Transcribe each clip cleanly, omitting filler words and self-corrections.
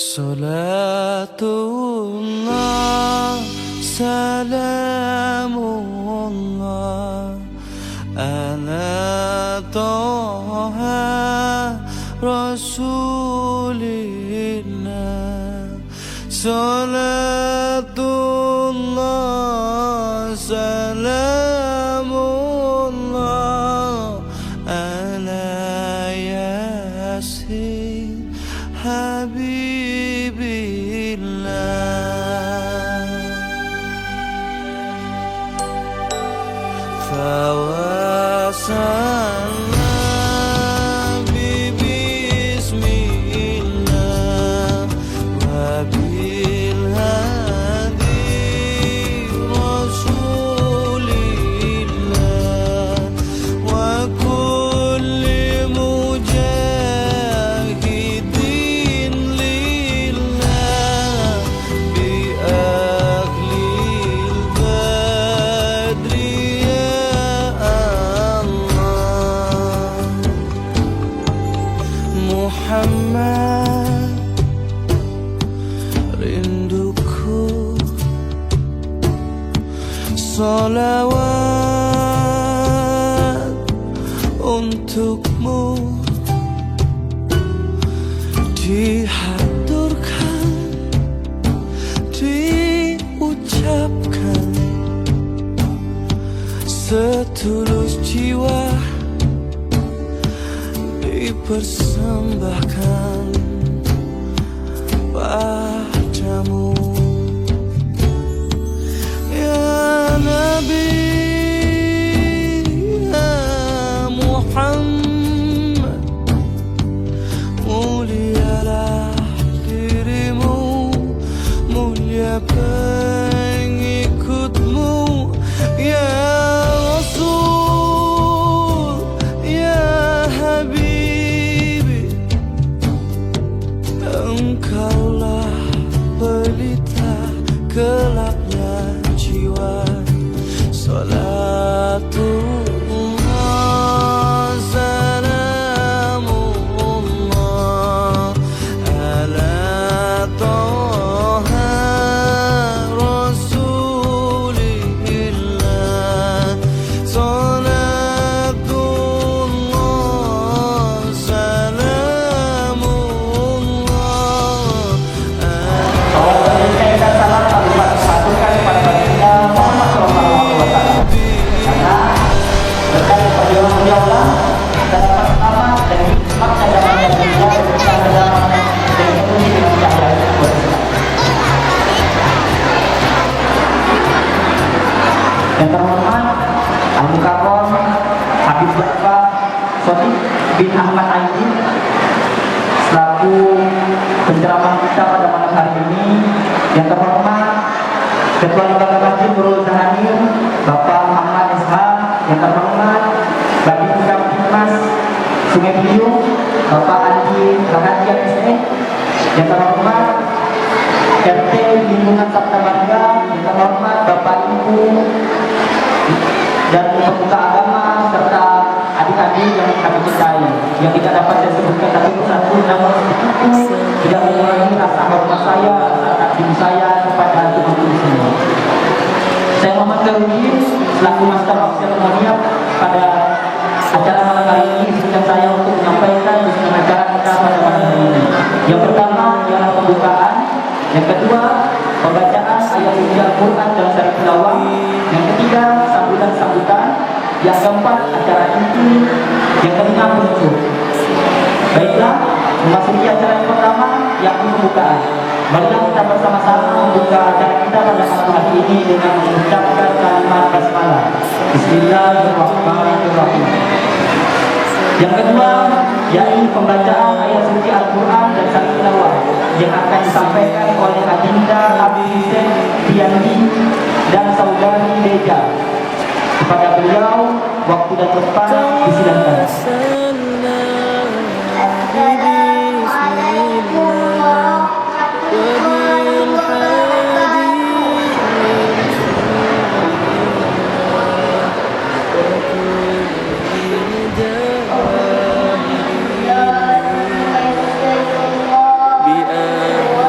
Salatullah, salamullah ala Taha Rasulillah. Salatullah, salamullah ala Yasin Habibillah. Fawasalna bismillah wa bil hadi rasulillah wa kulli mujahidin lillah bi ahlil badri ya Allah. Muhammad rinduku, salawat untukmu dihaturkan, diucapkan setulus jiwa, dipersembahkan padamu ya Nabi, ya Muhammad. Mulialah dirimu, mulia pengikutmu ya Rasul, ya Habibi. Engkaulah pelita gelapnya jiwa. Salatullah, salamullah ala Taha Rasulillah. Salatullah, salamullah Saya dan salam kami satukan pada baginda Muhammad SAW. Karena berkat perjuangan beliau lah dan pertama dan hikmat cadangan dan dunia berbicara dalam dan itu dengan cahaya Islam. Yang terhormat Al-Mukarram Habib Bapak Sotik bin Ahmad Aidin selaku penceramah kita pada malam hari ini. Yang terhormat Ketua Lembaga Masjid Nurul Zahanir Bapak Muhammad SH. Yang terhormat Bagi Mas Sungai Beliung Bapak Andi Rahadian SE. Yang terhormat RT Lingkungan Sabta Marga. Yang terhormat Bapak Ibu dan pemuka agama serta adik-adik yang kami cintai, yang tidak dapat saya sebutkan tapi satu namun itu tidak mengurangi rasa hormat saya, rasa takdim saya kepada teman-teman semua. Saya Muhammad Karudin selaku Master of Ceremonial pada acara malam hari ini izinkan saya untuk menyampaikan bisnis acara kita pada malam hari ini. Yang pertama ialah pembukaan, yang kedua pembacaan ayat suci Al-Quran dalam sari tilawah, yang ketiga sambutan-sambutan, yang keempat acara inti, yang kelima penutup. Baiklah, memasuki acara yang pertama yakni pembukaan. Marilah kita bersama-sama membuka acara kita pada malam hari ini dengan mengucapkan kalimat basmalah. Bismillahirrahmanirrahim. Yang kedua yakni pembacaan ayat suci Al-Quran dan sari tilawah yang akan disampaikan oleh Adinda Abi Tiandi dan Saudari Deja. Kepada beliau waktu dan tempat disilahkan. بأهل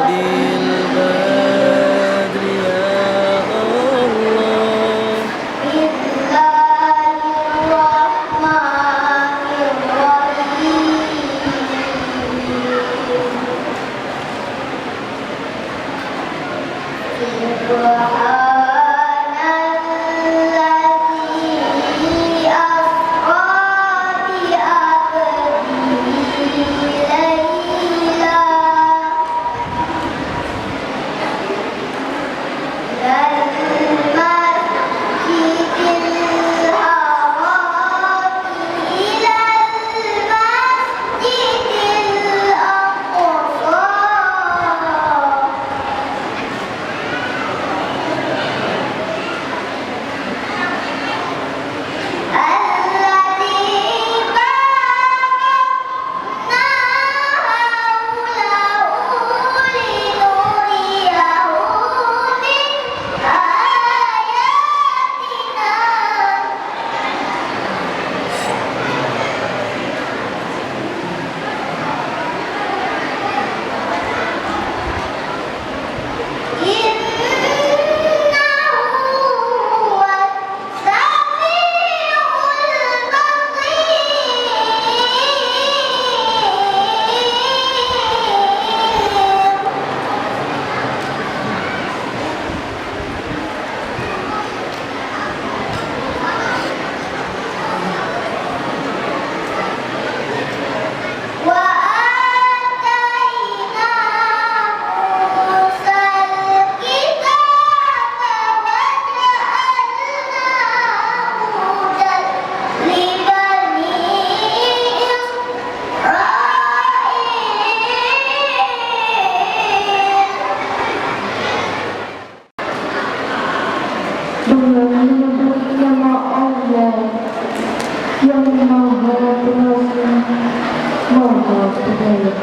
Maha Penyayang.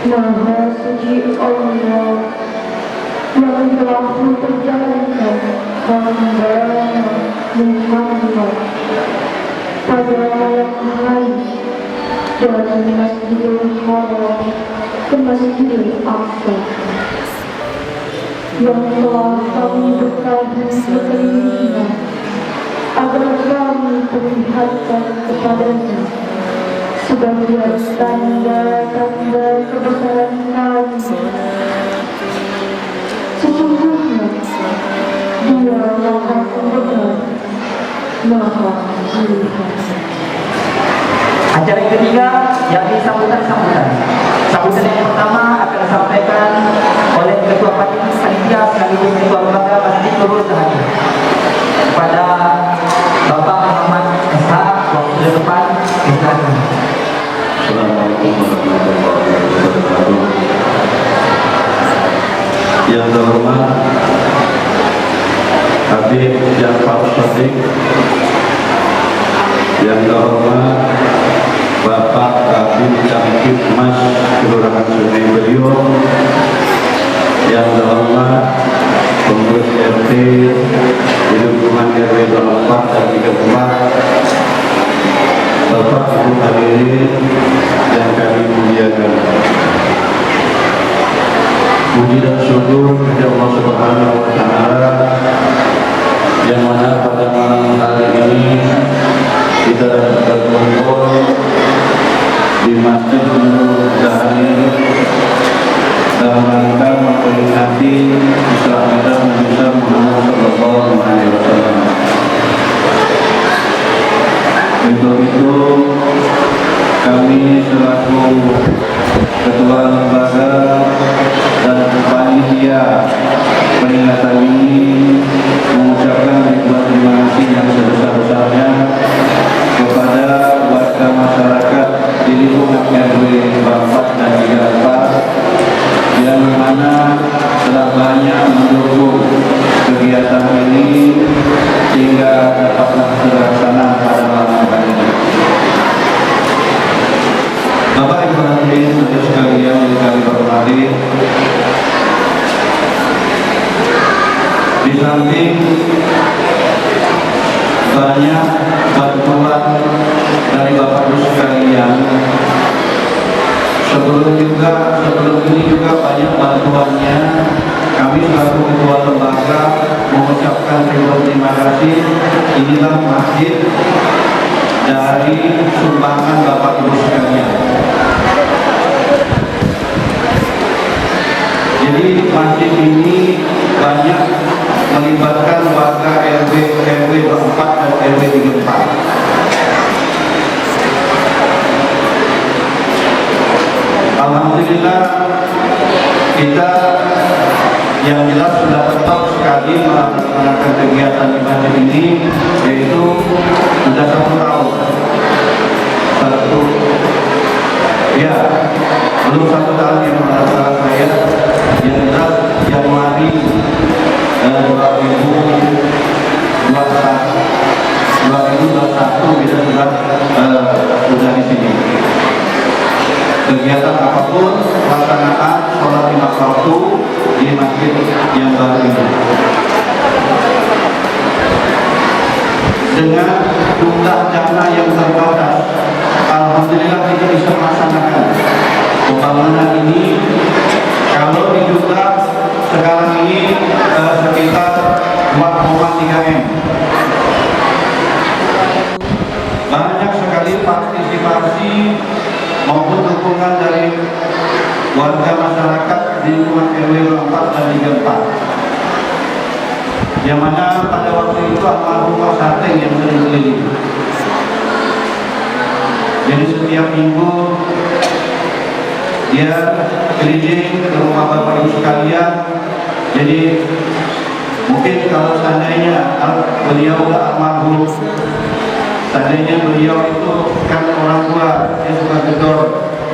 Maha suci Allah yang telah memperjalankan hamba Muhammad pada malam hari dari Masjidil Haram ke Masjidil Aqsa, yang telah kami berkabung sekelilingnya agar kami perlihatkan kepadanya sebagai tanda-tanda kebesaran kami. Sesungguhnya Dia Maha Pendengar, Maha Melihat. Acara yang ketiga yakni sambutan-sambutan. Sambutan yang pertama akan disampaikan oleh Ketua Panitia sekaligus Ketua Lembaga Masjid Nurul Sahadi kepada Bapak Muhammad Ishaq. Waktu di depan silakan. Assalamualaikum warahmatullahi wabarakatuh. Yang terhormat Habib Ja'far Shadiq, yang terhormat Bapak Habib Kamtib Mas Kelurahan Sungai Beliung, yang terhormat pengurus RT di lingkungan RW 24 dan 34, Bapak Ibu hadirin yang kami muliakan. Puji dan syukur kepada Allah Subhanahu wa Ta'ala, yang mana pada malam hari ini kita dapat berkumpul di Masjid Nurul Sahadi dalam rangka memperingati Isra Mi'raj Nabi Muhammad sallallahu alaihi wasallam. Untuk itu kami selaku Ketua Lembaga dan Panitia peringatan ini mengucapkan ribuan terima kasih yang sebesar-besarnya kepada warga masyarakat di lingkungan RW 44 dan 34 yang mana telah banyak mendukung kegiatan ini sehingga dapatlah terlaksana pada malam hari ini. Bapak Ibu hadirin sekalian yang kami hormati, di samping banyak bantuan dari Bapak Ibu sekalian, sebelum ini juga banyak bantuannya. Kami selaku Ketua Lembaga mengucapkan terima kasih. Inilah masjid dari sumbangan Bapak Ibu sekalian. Jadi masjid ini banyak melibatkan warga RW 24 dan RW 34. Alhamdulillah kita yang jelas sudah tetap sekali melaksanakan kegiatan di masjid ini, yaitu sudah 1 tahun. Belum 1 tahun yang melaksanakan saya, yang jelas Januari 2021 kita sudah di sini. Kegiatan apapun, pelaksanaan sholat 5 waktu di masjid yang baru ini dengan jumlah dana yang terbatas, alhamdulillah kita bisa melaksanakan pembangunan ini. Kalau dijumlah sekarang ini sekitar 4,3 M. Banyak sekali partisipasi maupun dukungan dari warga masyarakat di lingkungan RW 4 dan 34, yang mana pada waktu itu almarhum Pak Sateng yang sering keliling. Jadi setiap minggu dia keliling ke rumah Bapak Ibu sekalian. Jadi mungkin kalau seandainya beliau almarhum, seandainya beliau itu kan orang tua, dia suka gedor,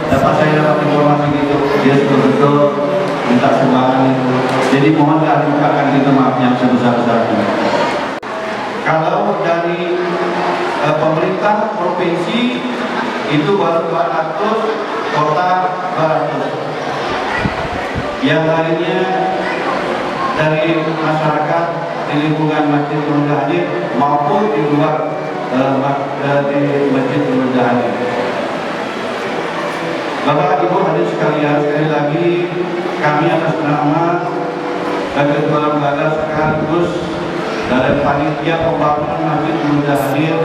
dapat saya dapat informasi gitu, dia suka gedor, minta sumbangan itu. Jadi mohonlah dibukakan kita maaf yang sebesar-besarnya. Kalau dari pemerintah provinsi itu baru 200, kota 200. Yang lainnya dari masyarakat di lingkungan Masjid Nurul Hadir maupun di luar di Masjid Nurul Hadir. Bapak Ibu hadirin sekalian, sekali lagi kami atas nama Ketua Lembaga sekaligus dari panitia pembangunan Masjid Nurul Hadir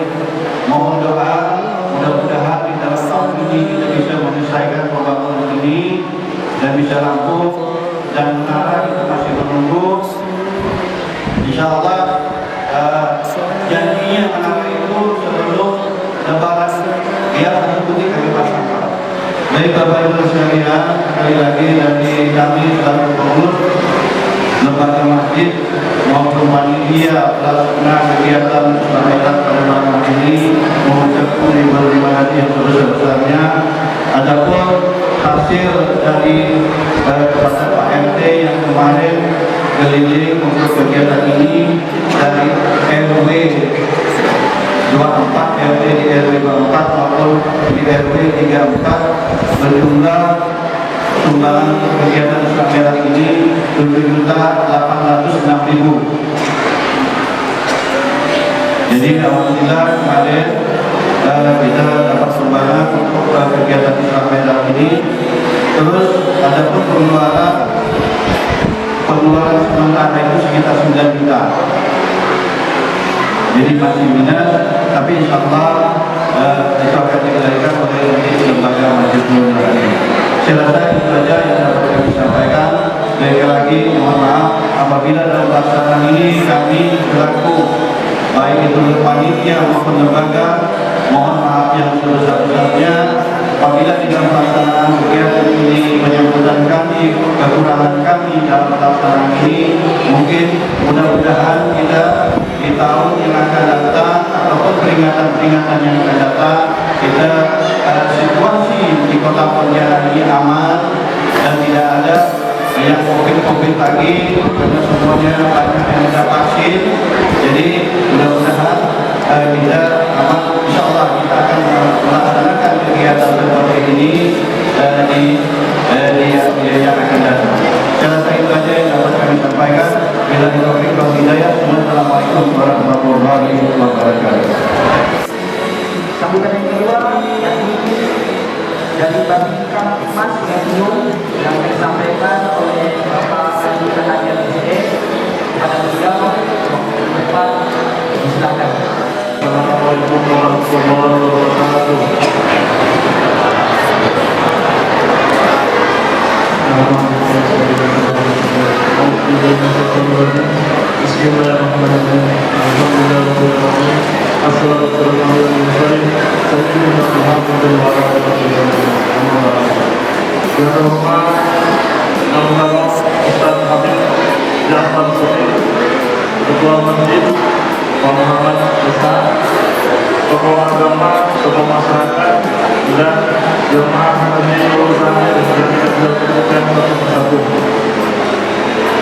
mohon doa, mudah-mudahan di dalam tahun ini kita bisa menyelesaikan pembangunan ini dan bisa rampung, dan menara itu masih menunggu. Insyaallah janjinya menara itu sebelum Lebaran dia akan putih kami pasangkan. Baik Bapak Ibu sekalian, sekali lagi dari kami selaku pengurus lembaga masjid maupun panitia pelaksana kegiatan Ramadan pada malam ini mengucapkan terima kasih yang sebesar-besarnya. Adapun hasil dari kepada Pak RT yang kemarin keliling untuk kegiatan ini dari RW 24, RW di RW 24 maupun di RW 34 berjumlah sumbangan kegiatan Islam Merah ini 7.806.000. Jadi alhamdulillah kemarin kita dapat sumbangan untuk kegiatan Islam Merah ini. Terus ada pun pengeluaran sementara itu sekitar 9 juta. Jadi masih minus, tapi insyaallah itu akan dikendalikan oleh lembaga Masjid Nurul Hadir. Saya rasa itu saja yang dapat kami sampaikan. Sekali lagi mohon maaf apabila dalam pelaksanaan ini kami selaku baik itu panitia maupun lembaga mohon maaf yang sebesar-besarnya apabila di dalam pelaksanaan kegiatan ini penyambutan kami, kekurangan kami dalam pelaksanaan ini. Mungkin mudah-mudahan kita di tahun yang akan datang ataupun peringatan-peringatan yang akan datang kita situasi di Kota Pontianak ini aman dan tidak ada yang COVID lagi karena semuanya banyak yang sudah vaksin. Jadi mudah-mudahan kita aman. Insyaallah kita akan melaksanakan kegiatan seperti ini di yang akan datang. Saya rasa itu saja yang dapat kami sampaikan. Bila taufik wal hidayah. Assalamualaikum warahmatullahi wabarakatuh. Sambutan yang kedua dari Babinkan Mas yang disampaikan oleh Bapak Anggota Hadiah DPD kepada beliau Bapak silakan. Assalamualaikum warahmatullahi wabarakatuh. Bismillahirrahmanirrahim. Alhamdulillahirrahmanirrahim. Assalamualaikum warahmatullahi wabarakatuh. Yang terhormat Almarhum Ustaz Habib Ja'far Sadiq, Ketua Masjid, Pak Muhammad Ustaz, tokoh agama, tokoh masyarakat, dan jemaah haji urusan yang kita lakukan satu-satu.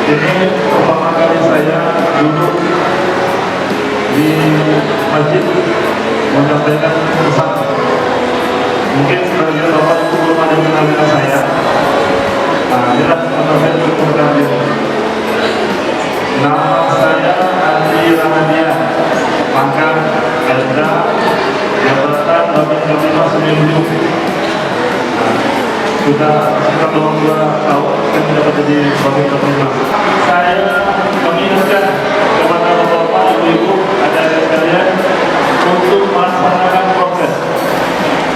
Ini pertama kali saya duduk di masjid menyampaikan pesan. Mungkin sebagian bapak itu belum ada yang kenal dengan saya. Inilah teman-teman berkenan ini. Nama saya Andi Rahadian, pangkat Anda jabatan Babin Kamtipmas Seminggu. Sudah sekitar 2 tahun kami dapat jadi Babin Kamtipmas. Saya mengingatkan kepada bapak-bapak, ibu-ibu, adik-adik sekalian untuk melaksanakan proses.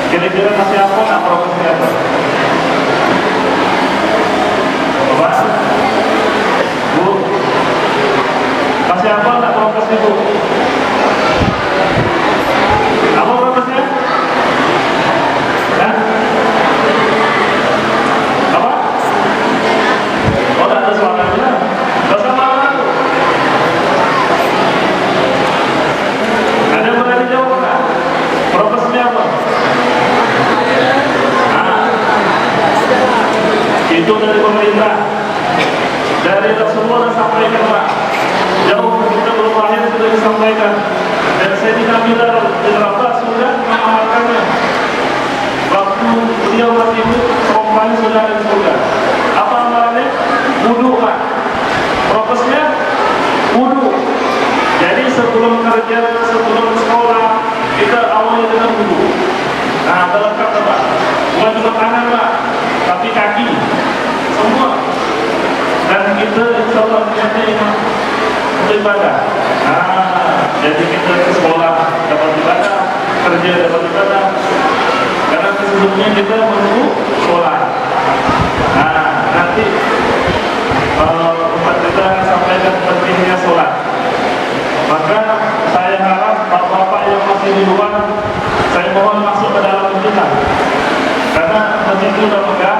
Kira-kira masih apa nak prosesnya apa? Bapak, Bu, masih apa nak prosesnya Bu? Apa prosesnya? Hah? Apa? Oh, tak ada suaranya. Bahasa mana? berada di surga. Apa amalannya? Wudu Pak. Prokesnya wudu. Jadi sebelum kerja, sebelum sekolah, kita awalnya dengan wudu. Nah, terlengkap Pak. Bukan cuma tangan Pak, tapi kaki, semua. Dan kita insya Allah niatnya imam untuk ibadah. Nah, jadi kita ke sekolah dapat ibadah, kerja dapat ibadah. Karena sebelumnya kita menunggu sholat. Nah, nanti umat kita sampaikan pentingnya sholat. Maka saya harap bapak-bapak yang masih di luar, saya mohon masuk ke dalam masjid. Karena masjid itu udah megah,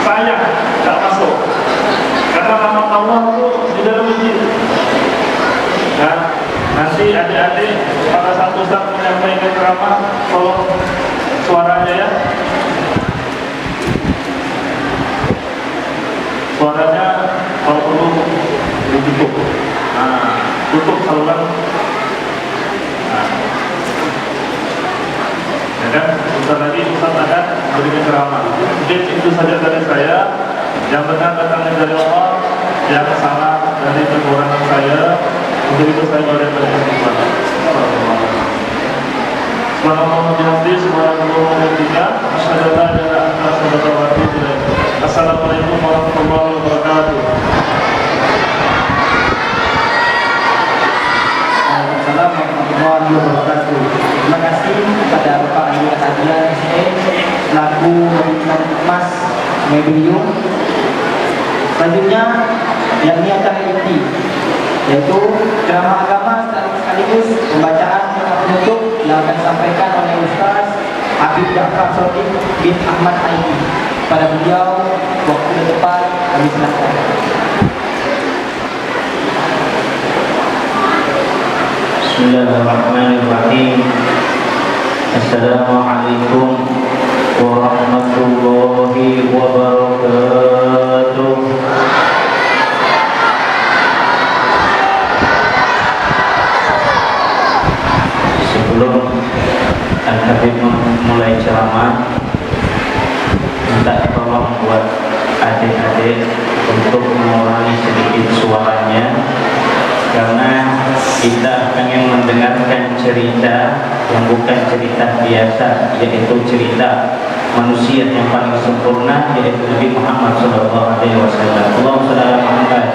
saya tidak masuk. Karena rahmat Allah itu di dalam masjid. Nah, nanti adik-adik pada saat Ustaz menyampaikan ceramah, tolong suaranya ya. Suaranya kalau perlu ditutup. Nah, tutup saluran. Nah, ya kan? Sebentar lagi Ustaz akan berikan ceramah. Mungkin itu saja dari saya. Yang benar datangnya dari Allah, yang salah dari kekurangan saya. Untuk itu saya boleh beristighfar. Assalamualaikum warahmatullahi wabarakatuh. Waalaikumsalam warahmatullahi wabarakatuh. Terima kasih kepada Bapak Anwar Hadian SE selaku Mas Medium. Selanjutnya yakni acara inti, yaitu ceramah agama sekaligus pembacaan penutup yang akan disampaikan oleh Ustaz Habib Ja'far Shodiq bin Ahmad Aini. Pada beliau waktu ke depan kami silakan. Bismillahirrahmanirrahim. Assalamualaikum warahmatullahi wabarakatuh. Sebelum Al-Habib memulai ceramah, minta tolong buat adik-adik untuk mengurangi sedikit suaranya, karena kita ingin mendengarkan cerita yang bukan cerita biasa, yaitu cerita manusia yang paling sempurna, yaitu Nabi Muhammad SAW. Allahumma shalli ala Muhammad.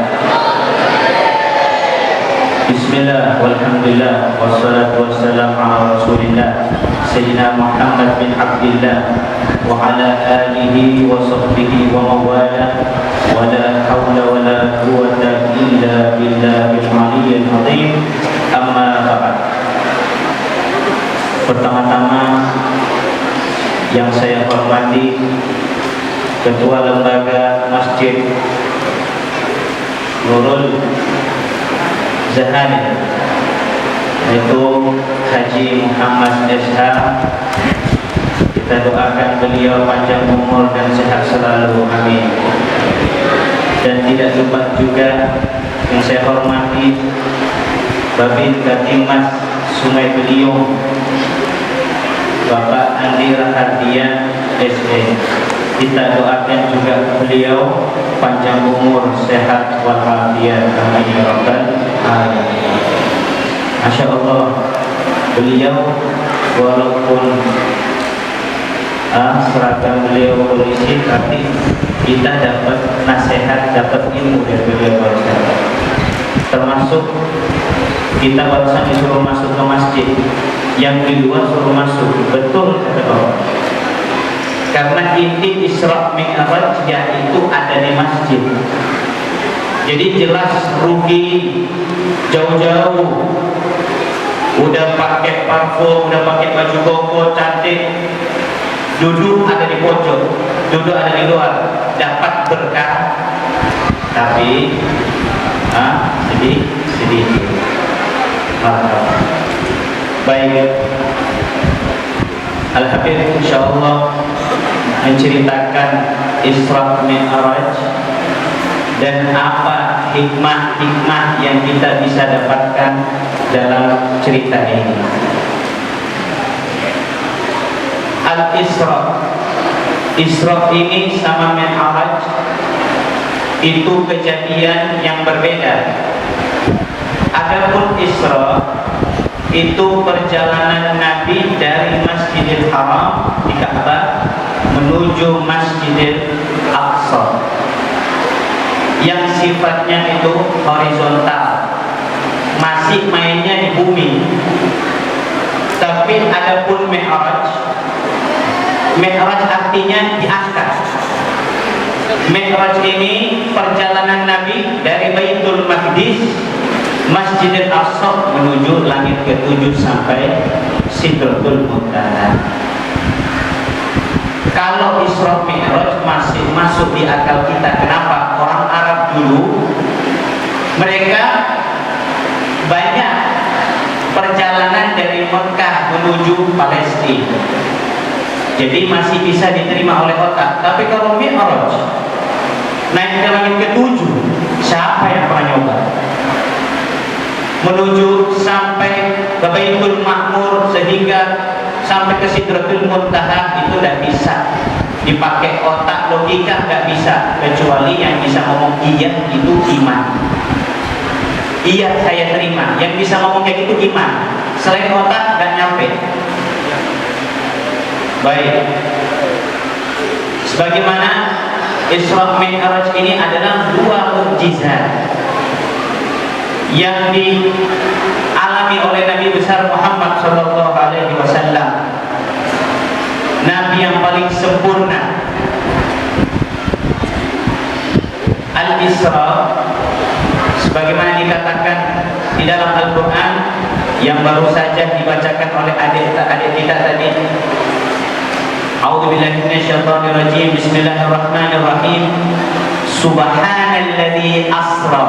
Bismillah, walhamdulillah, wassalatu wassalamu ala rasulillah Sayyidina Muhammad bin Abdillah wa ala alihi wa sahbihi wa mawala, wa la hawla wa la quwwata illa billahil aliyyil azim. Amma ba'd. Pertama-tama yang saya hormati Ketua Lembaga Masjid Nurul Zahari, yaitu Haji Muhammad SH. Kita doakan beliau panjang umur dan sehat selalu, amin. Dan tidak lupa juga yang saya hormati Babin Katimas Sungai Beliung, Bapak Andi Rahardian SE. Kita doakan juga beliau panjang umur, sehat walafiat, amin ya rabbal alamin. Masya Allah, beliau walaupun seragam beliau polisi, tapi kita dapat nasihat, dapat ilmu dari beliau barusan. Termasuk kita barusan disuruh masuk ke masjid, yang di luar suruh masuk. Betul kata Bapak, karena inti Isra Mi'raj itu ada di masjid. Jadi jelas rugi jauh-jauh. Udah pakai parfum, udah pakai baju koko cantik, duduk ada di pojok, duduk ada di luar, dapat berkah, tapi sedih. Baik, Al-Habib insyaallah menceritakan Isra Mi'raj dan apa hikmah-hikmah yang kita bisa dapatkan dalam cerita ini. Al-Isra Isra ini sama Mi'raj itu kejadian yang berbeda. Adapun Isra itu perjalanan Nabi dari Masjidil Haram di Ka'bah menuju Masjidil Aqsa yang sifatnya itu horizontal, masih mainnya di bumi. Tapi adapun Mi'raj artinya diangkat. Mi'raj ini perjalanan Nabi dari Baitul Maqdis, Masjidil Aqsa menuju langit ke-7 sampai Sidratul Muntaha. Kalau Isra Mi'raj masih masuk di akal kita. Kenapa? Orang Arab dulu mereka banyak perjalanan dari Mekah menuju Palestina, jadi masih bisa diterima oleh otak. Tapi kalau Mi'raj naik ke langit ke-7, siapa yang pernah nyoba? Menuju sampai ke Baitul Ma'mur sehingga sampai ke Sidratul Muntaha itu tidak bisa dipakai otak, logika tidak bisa, kecuali yang bisa ngomong iya itu iman. Iya saya terima, yang bisa ngomong kayak gitu iman. Selain otak tidak nyampe. Baik, sebagaimana Isra Mi'raj ini adalah dua mukjizat yang dialami oleh Nabi besar Muhammad SAW, Nabi yang paling sempurna. Al-Isra sebagaimana dikatakan di dalam Al-Quran yang baru saja dibacakan oleh adik kita tadi. A'udzubillahi minasyaitonirrajim. Bismillahirrahmanirrahim. Subhanalladzi asra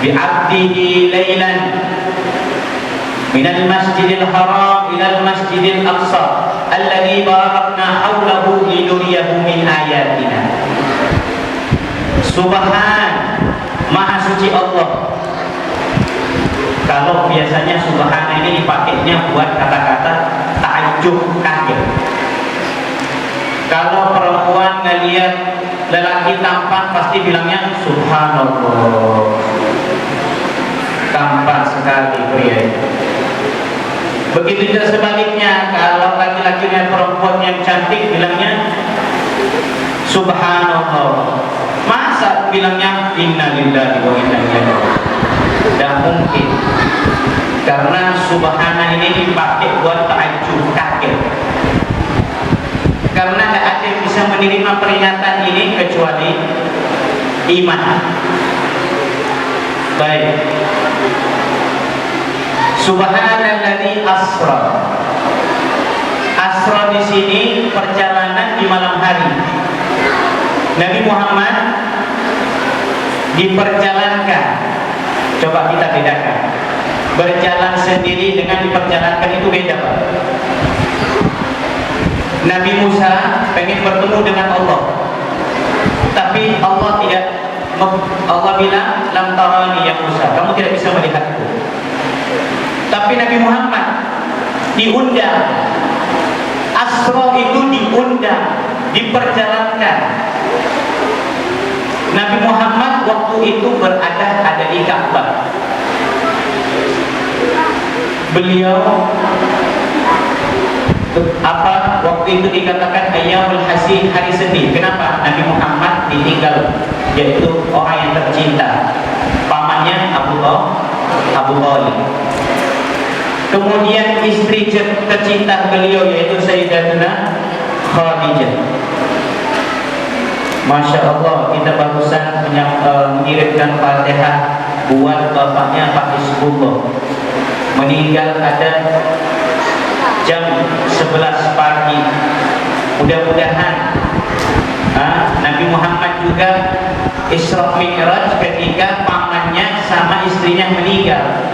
bi'abdihi laylan minal masjidil haram ilal masjidil aqsa alladzi barakna hawlahu linuriyahu min ayatina. Subhan, maha suci Allah. Kalau biasanya subhana ini dipakainya buat kata-kata takjub, kaget. Kalau perempuan ngelihat lelaki tampan pasti bilangnya subhanallah, tampan sekali pria itu. Begitu juga sebaliknya, kalau laki-laki dan perempuan yang cantik bilangnya subhanallah. Masa bilangnya innalillahi wa inna ilaihi raji'un? Tidak mungkin, karena subhana ini dipakai buat takjub, kaget. Karena tidak ada yang bisa menerima peringatan ini kecuali iman. Baik. Subhanalladzi asra. Asra di sini perjalanan di malam hari. Nabi Muhammad diperjalankan. Coba kita bedakan. Berjalan sendiri dengan diperjalankan itu beda, Pak. Nabi Musa pengen bertemu dengan Allah, tapi Allah tidak. Allah bilang lam tarani ya Musa, kamu tidak bisa melihatku. Tapi Nabi Muhammad diundang. Asra itu diundang, diperjalankan. Nabi Muhammad waktu itu ada di Ka'bah. Beliau waktu itu dikatakan ayyamul hasin, hari sedih. Kenapa? Nabi Muhammad ditinggal, yaitu orang yang tercinta, pamannya Abu Thalib. Kemudian istri tercinta beliau yaitu Sayyidatuna Khadijah. Masya Allah, kita barusan mengirimkan Fatihah buat bapaknya Pak Hizbullah, meninggal ada jam 11 pagi. Mudah-mudahan Nabi Muhammad juga Isra Mi'raj ketika pamannya sama istrinya meninggal.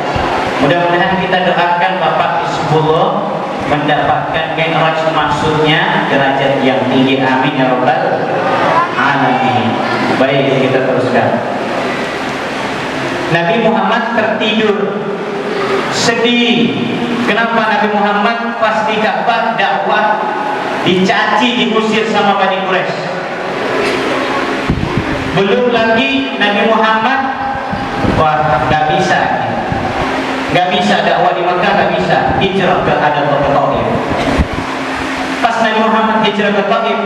Mudah-mudahan kita doakan Bapak Hizbullah mendapatkan Mi'raj, maksudnya derajat yang tinggi. Amin ya rabbal alamin. Baik, kita teruskan. Nabi Muhammad tertidur, sedih. Kenapa? Nabi Muhammad pas di Ka'bah dakwah dicaci, diusir sama Bani Quraisy. Belum lagi Nabi Muhammad, wah nggak bisa dakwah di Mekah, nggak bisa, hijrah ke Taif. Pas Nabi Muhammad hijrah ke Taif,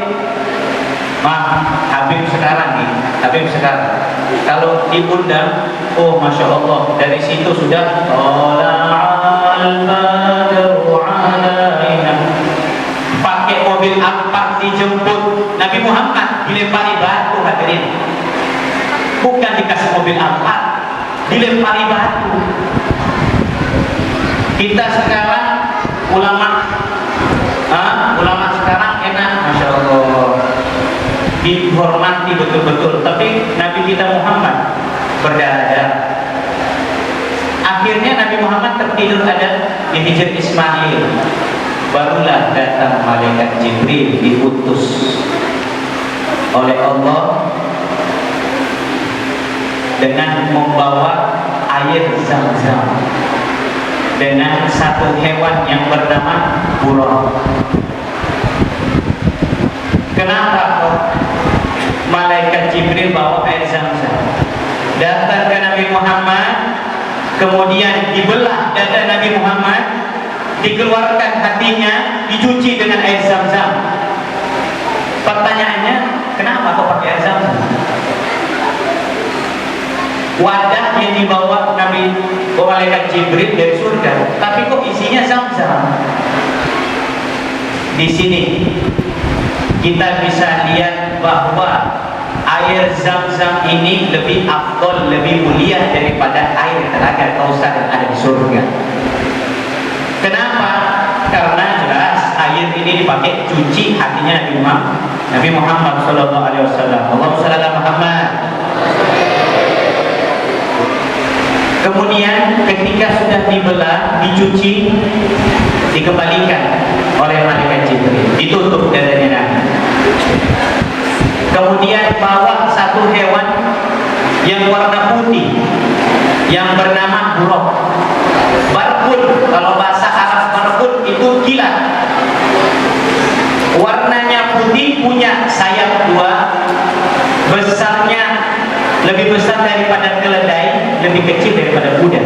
Habib sekarang kalau diundang, oh masya Allah, dari situ sudah pakai mobil Alphard dijemput Nabi Muhammad, dilempari batu. Hadirin, bukan dikasih mobil Alphard, dilempari batu. Kita sekarang ulama sekarang enak, masya Allah, dihormati betul-betul. Tapi Nabi kita Muhammad berdarah-darah. Akhirnya Nabi Muhammad tertidur ada di Hijr Ismail. Barulah datang malaikat Jibril diutus oleh Allah dengan membawa air Zam-Zam dengan satu hewan yang bernama burung. Kenapa kok malaikat Jibril bawa air Zam-Zam? Datang ke Nabi Muhammad, kemudian dibelah dada Nabi Muhammad, dikeluarkan hatinya, dicuci dengan air Zam-Zam. Pertanyaannya, kenapa kok pakai air Zam-Zam? Wadah yang dibawa Nabi malaikat Jibril dari surga, tapi kok isinya Zam-Zam? Di sini kita bisa lihat bahwa air Zam-Zam ini lebih afdol, lebih mulia daripada air telaga Kausar yang ada di surga. Kenapa? Karena jelas air ini dipakai cuci hatinya Nabi Muhammad sallallahu alaihi wasallam. Allahumma shalli ala Muhammad. Kemudian ketika sudah dibelah, dicuci, dikembalikan oleh malaikat Jibril, ditutup dadanya Nabi. Kemudian bawa satu hewan yang warna putih yang bernama buruk. Barbun, kalau bahasa Arab barbun itu kilat. Warnanya putih, punya sayap dua, besarnya lebih besar daripada keledai, lebih kecil daripada kuda.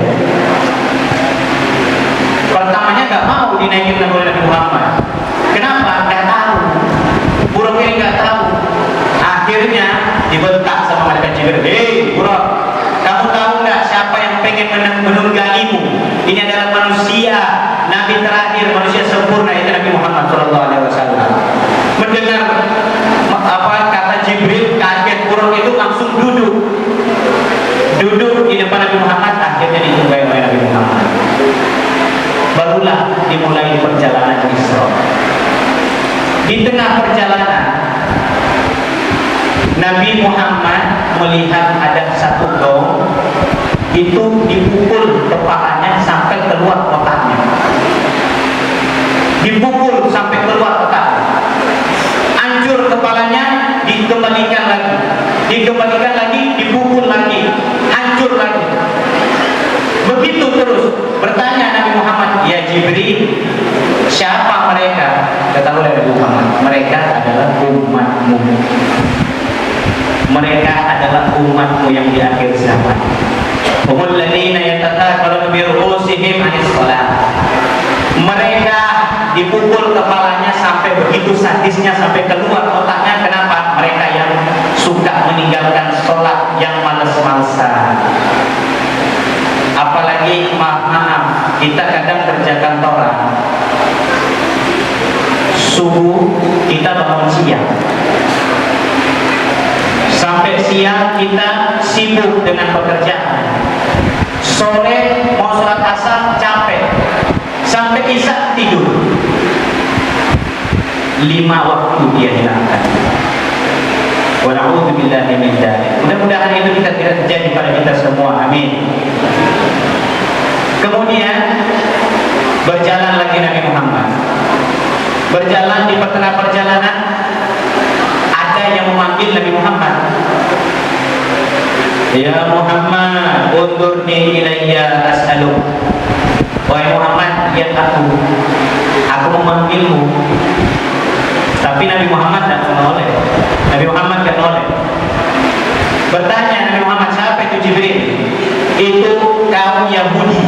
Pertamanya nggak mau dinaikin oleh Nabi Muhammad. Kenapa? Nggak tahu. Buruk ini nggak tahu. Akhirnya dibentak sama malaikat Jibril. Hei buruk, kamu tahu nggak siapa yang pengen menunggangimu? Ini adalah manusia, Nabi terakhir, manusia sempurna, itu Nabi Muhammad SAW. Mendengar kata Jibril, kaget. Buruk itu langsung duduk di depan Nabi Muhammad. Akhirnya ditunggangi oleh Nabi Muhammad. Barulah dimulai perjalanan Isra. Di tengah perjalanan, Nabi Muhammad melihat ada satu gaung itu dipukul kepalanya sampai keluar otaknya. Dipukul sampai keluar otak. Hancur kepalanya, dikembalikan lagi, dipukul lagi, hancur lagi. Begitu terus. Bertanya Nabi Muhammad, ya Jibril, siapa mereka? Kata oleh Nabi Muhammad, mereka adalah umatmu. Mereka adalah umatmu yang di akhir zaman. Humul ladzina yatatakalluna bi ru'usihim 'anis shalah. Mereka dipukul kepalanya sampai begitu sadisnya, sampai keluar otaknya. Kenapa? Mereka yang suka meninggalkan sholat, yang males-malesan. Apalagi maaf, kita kadang kerja kantoran, subuh kita bangun siang, sampai siang kita sibuk dengan pekerjaan, sore mau sholat asar capek, sampai isya tidur. 5 waktu dia hilangkan. Wa na'udzubillahi min dzalik. Mudah-mudahan itu tidak terjadi pada kita semua. Amin. Kemudian berjalan lagi Nabi Muhammad. Berjalan, di tengah perjalanan ada yang memanggil Nabi Muhammad. Ya Muhammad, undurni ilayya as'aluk. Wahai Muhammad, lihat aku memanggilmu. Tapi Nabi Muhammad tidak menoleh. Nabi Muhammad tidak menoleh. Bertanya Nabi Muhammad, siapa itu Jibril? Itu kaum Yahudi.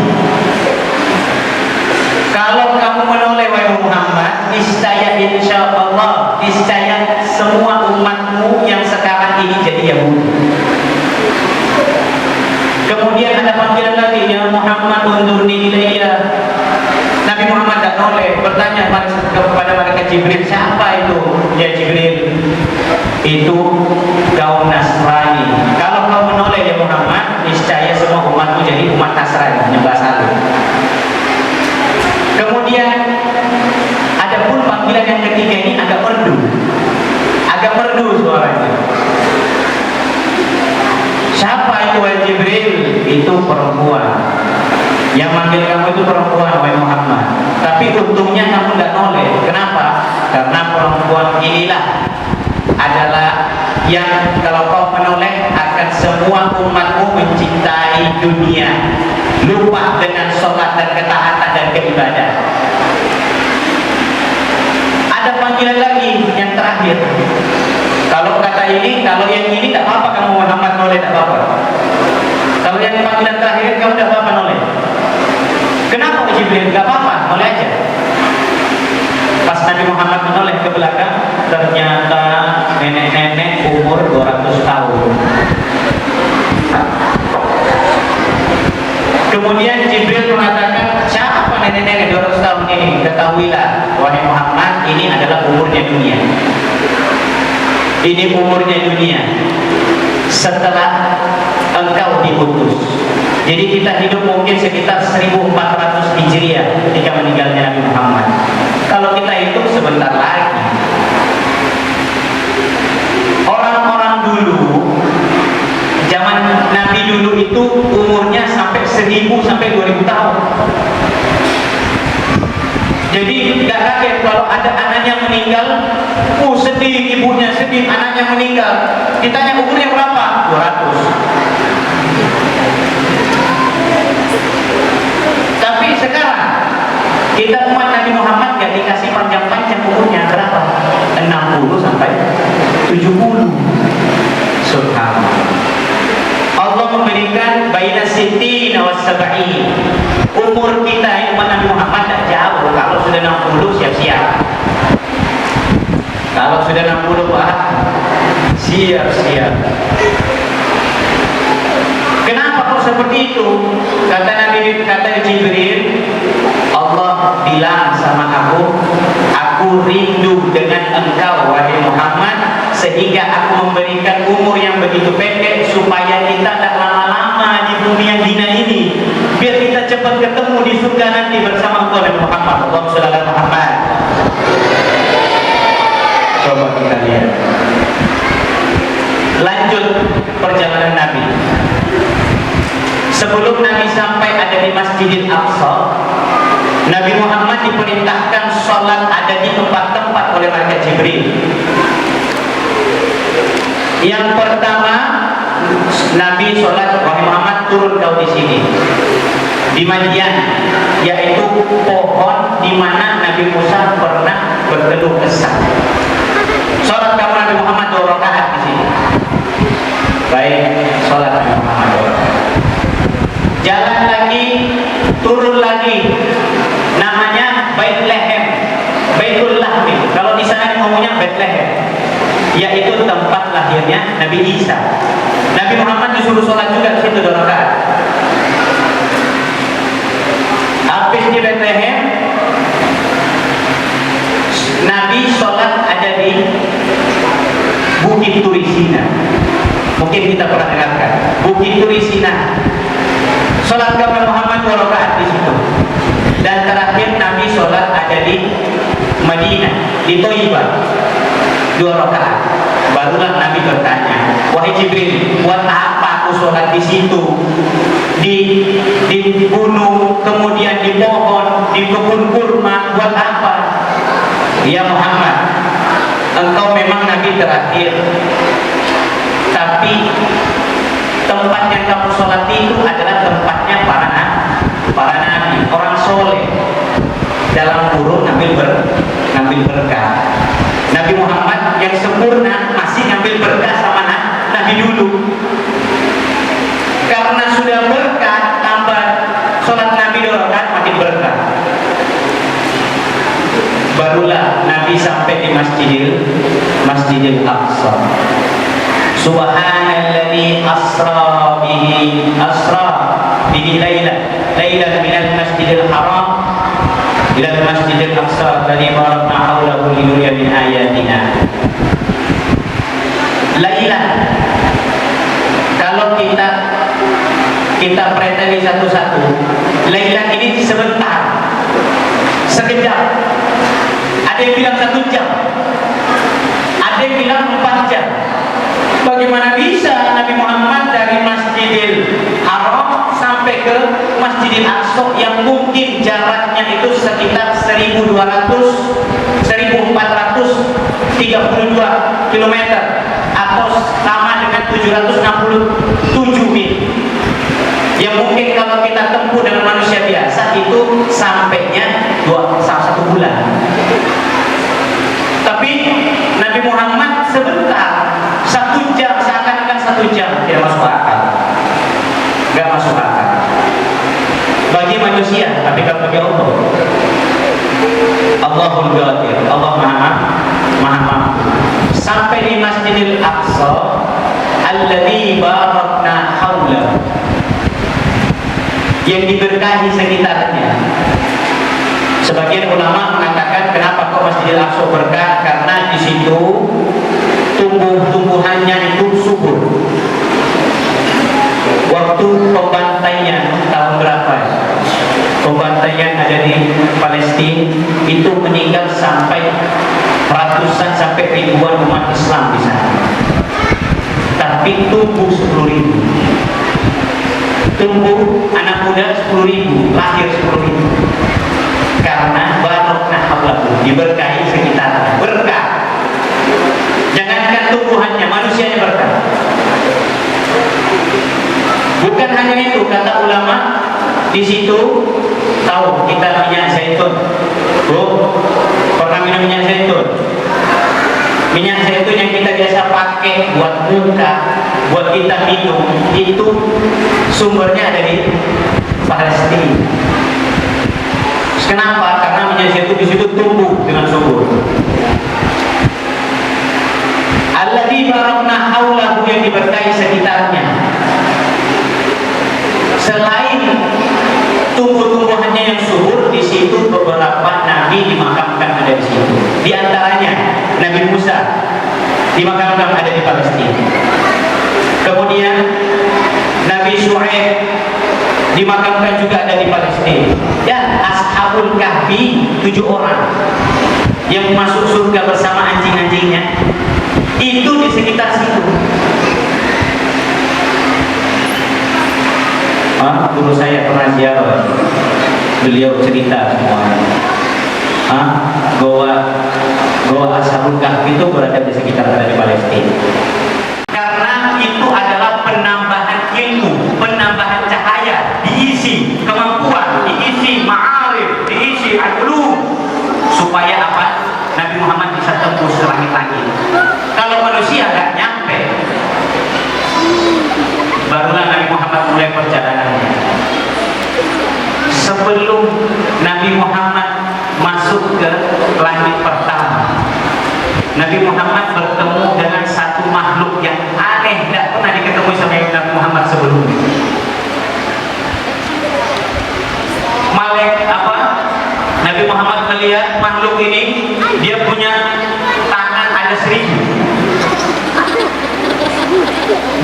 Kalau kamu menoleh wahai Muhammad, niscaya insya Allah, niscaya semua umatmu yang sekarang ini jadi Yahudi. Kemudian ada panggilan lagi, ya Muhammad undurni ilayya. Nabi Muhammad tak noleh, bertanya kepada malaikat Jibril, siapa itu? Ya Jibril, itu kaum Nasrani. Kalau kau menoleh ya Muhammad, niscaya semua umatmu jadi umat Nasrani, menyembah satu. Kemudian ada pun panggilan yang ketiga ini agak merdu suaranya. Siapa itu wahai Jibril? Itu perempuan. Yang manggil kamu itu perempuan wahai Muhammad. Tapi untungnya kamu tidak noleh. Kenapa? Karena perempuan inilah adalah yang kalau kau menoleh akan semua umatmu mencintai dunia, lupa dengan sholat dan ketaatan dan keibadah. Ada panggilan lagi yang terakhir. Kalau kata ini, kalau yang ini tidak apa-apa kamu Muhammad noleh, tidak apa-apa. Kalau yang panggilan terakhir kamu tidak apa-apa noleh. Kenapa Jibril? Tidak apa-apa, noleh aja. Pas Nabi Muhammad menoleh ke belakang, ternyata nenek-nenek umur 200 tahun. Kemudian Jibril mengatakan, siapa nenek-nenek 200 tahun ini? Ketahuilah, wahai Muhammad, ini adalah umurnya dunia. Ini umurnya dunia setelah engkau diutus. Jadi kita hidup mungkin sekitar 1400 Hijriah ketika meninggalnya Nabi Muhammad. Kalau kita hidup sebentar lagi. Orang-orang dulu, zaman Nabi dulu itu umurnya sampai 1000 sampai 2000 tahun. Jadi gak kaget kalau ada anaknya meninggal, sedih, ibunya sedih, anaknya meninggal. Ditanya umurnya berapa? 200. Tapi sekarang kita umat Nabi Muhammad gak dikasih panjang-panjang umurnya berapa? 60 sampai 70. Subhanallah. Allah memberikan baina sittina was sab'in. Umur kita umat Nabi Muhammad tidak jauh. Kalau sudah 60 siap-siap. Kalau sudah 60 Pak, siap-siap. Kenapa kok seperti itu? Kata Jibril, Allah bilang sama aku rindu dengan engkau wahai Muhammad, sehingga aku memberikan umur yang begitu pendek supaya kita tak lama-lama di bumi yang hina ini, biar kita cepat ketemu di surga nanti bersama engkau dan Muhammad. Allahumma shalli ala Muhammad. Coba kita lihat. Lanjut perjalanan Nabi. Sebelum Nabi sampai ada di Masjidil Aqsa, Nabi Muhammad diperintahkan sholat ada di tempat-tempat oleh malaikat Jibril. Yang pertama, Nabi sholat, wahai Muhammad turun kau di sini, di Madian, yaitu pohon di mana Nabi Musa pernah berteduh kesah. Sholat kamu Nabi Muhammad 2 rakaat di sini. Baik, sholat Nabi Muhammad 2 rakaat. Jalan lagi, turun lagi, namanya Baitul Lahmi. Kalau di sana ngomongnya Bethlehem, yaitu tempat lahirnya Nabi Isa. Nabi Muhammad disuruh sholat juga di situ 2 rakaat. Habis di Bethlehem, Nabi sholat ada di Bukit Turisina. Mungkin kita pernah dengarkan Bukit Turisina. Sholat Nabi Muhammad 2 rakaat di situ. Dan terakhir Nabi sholat ada di Madinah, di Thayyibah 2 rakaat. Barulah Nabi bertanya, wahai Jibril, buat apa aku sholat di situ? Di gunung, kemudian di pohon, di kebun kurma, buat apa? Ya Muhammad, engkau memang Nabi terakhir, tapi tempat yang kamu sholat itu adalah tempatnya para nabi, orang soleh. Dalam kurung ngambil berkah. Nabi barulah Nabi sampai di Masjidil Aqsa. Subhanalladzi asra bihi lailan minal Masjidil Haram ila Masjidil Aqsa alladzi barakna haulahu linuriya min ayatina. Lailan, kalau kita preteli satu-satu, lailan ini sebentar, sekejap. Ada yang bilang 1 jam, ada yang bilang 4 jam. Bagaimana bisa Nabi Muhammad dari Masjidil Haram sampai ke Masjidil Aqsa yang mungkin jaraknya itu sekitar 1432 km atau sama dengan 767 mil, yang mungkin kalau kita tempuh dengan manusia biasa itu sampainya 1 bulan. Tapi Nabi Muhammad sebentar, 1 jam, seakan-akan 1 jam, tidak masuk akal, nggak masuk akal bagi manusia, tapi kalau bagi Allah, Allahul Ghadir, Allah maha mampu. Sampai di Masjidil Aqsa alladzi barakna haulahu, yang diberkahi sekitarnya. Sebagian ulama mengatakan kenapa kok Masjidil Aqsa berkah, karena di situ tumbuh-tumbuhannya itu subur. Waktu pembantaian tahun berapa? Pembantaian ada di Palestina itu meninggal sampai ratusan sampai ribuan umat Islam di sana. Tapi tumbuh 10.000. Tumbuh anak muda 10.000, lahir 10.000. Karena barokah Allah, diberkahi sekitarnya, berkah. Jangankan tumbuhannya, manusianya berkah. Bukan hanya itu, kata ulama, di situ tahu kita minyak zaitun. Pernah minum minyak zaitun? Minyak zaitun yang kita biasa pakai buat muka, buat kita minum, itu sumbernya ada di Palestina. Kenapa? Karena minyak zaitun di situ tumbuh dengan subur. Alladzi barakna haulahu, yang diberkahi sekitarnya. Selain tumbuh-tumbuhannya yang subur, di situ beberapa nabi dimakamkan ada di situ. Di antaranya Nabi Musa dimakamkan ada di Palestina. Kemudian Nabi Syuaib dimakamkan juga ada di Palestina. Dan Ashabul Kahfi 7 orang yang masuk surga bersama anjing-anjingnya itu di sekitar situ. Guru saya pernah ziarah, beliau cerita semuanya. Goa Ashabul Kahfi itu berada di sekitar dari Palestina. Karena itu adalah penambahan ilmu, penambahan cahaya, diisi kemampuan, diisi ma'arif, diisi ulum, supaya apa? Nabi Muhammad bisa tembus langit-langit. Kalau manusia nggak nyampe, barulah Nabi Muhammad mulai perjalanannya. Sebelum Nabi Muhammad masuk ke langit pertama, Nabi Muhammad bertemu dengan satu makhluk yang aneh, tidak pernah diketahui sama Nabi Muhammad sebelumnya. Malaikat apa? Nabi Muhammad melihat makhluk ini, dia punya tangan ada 1000.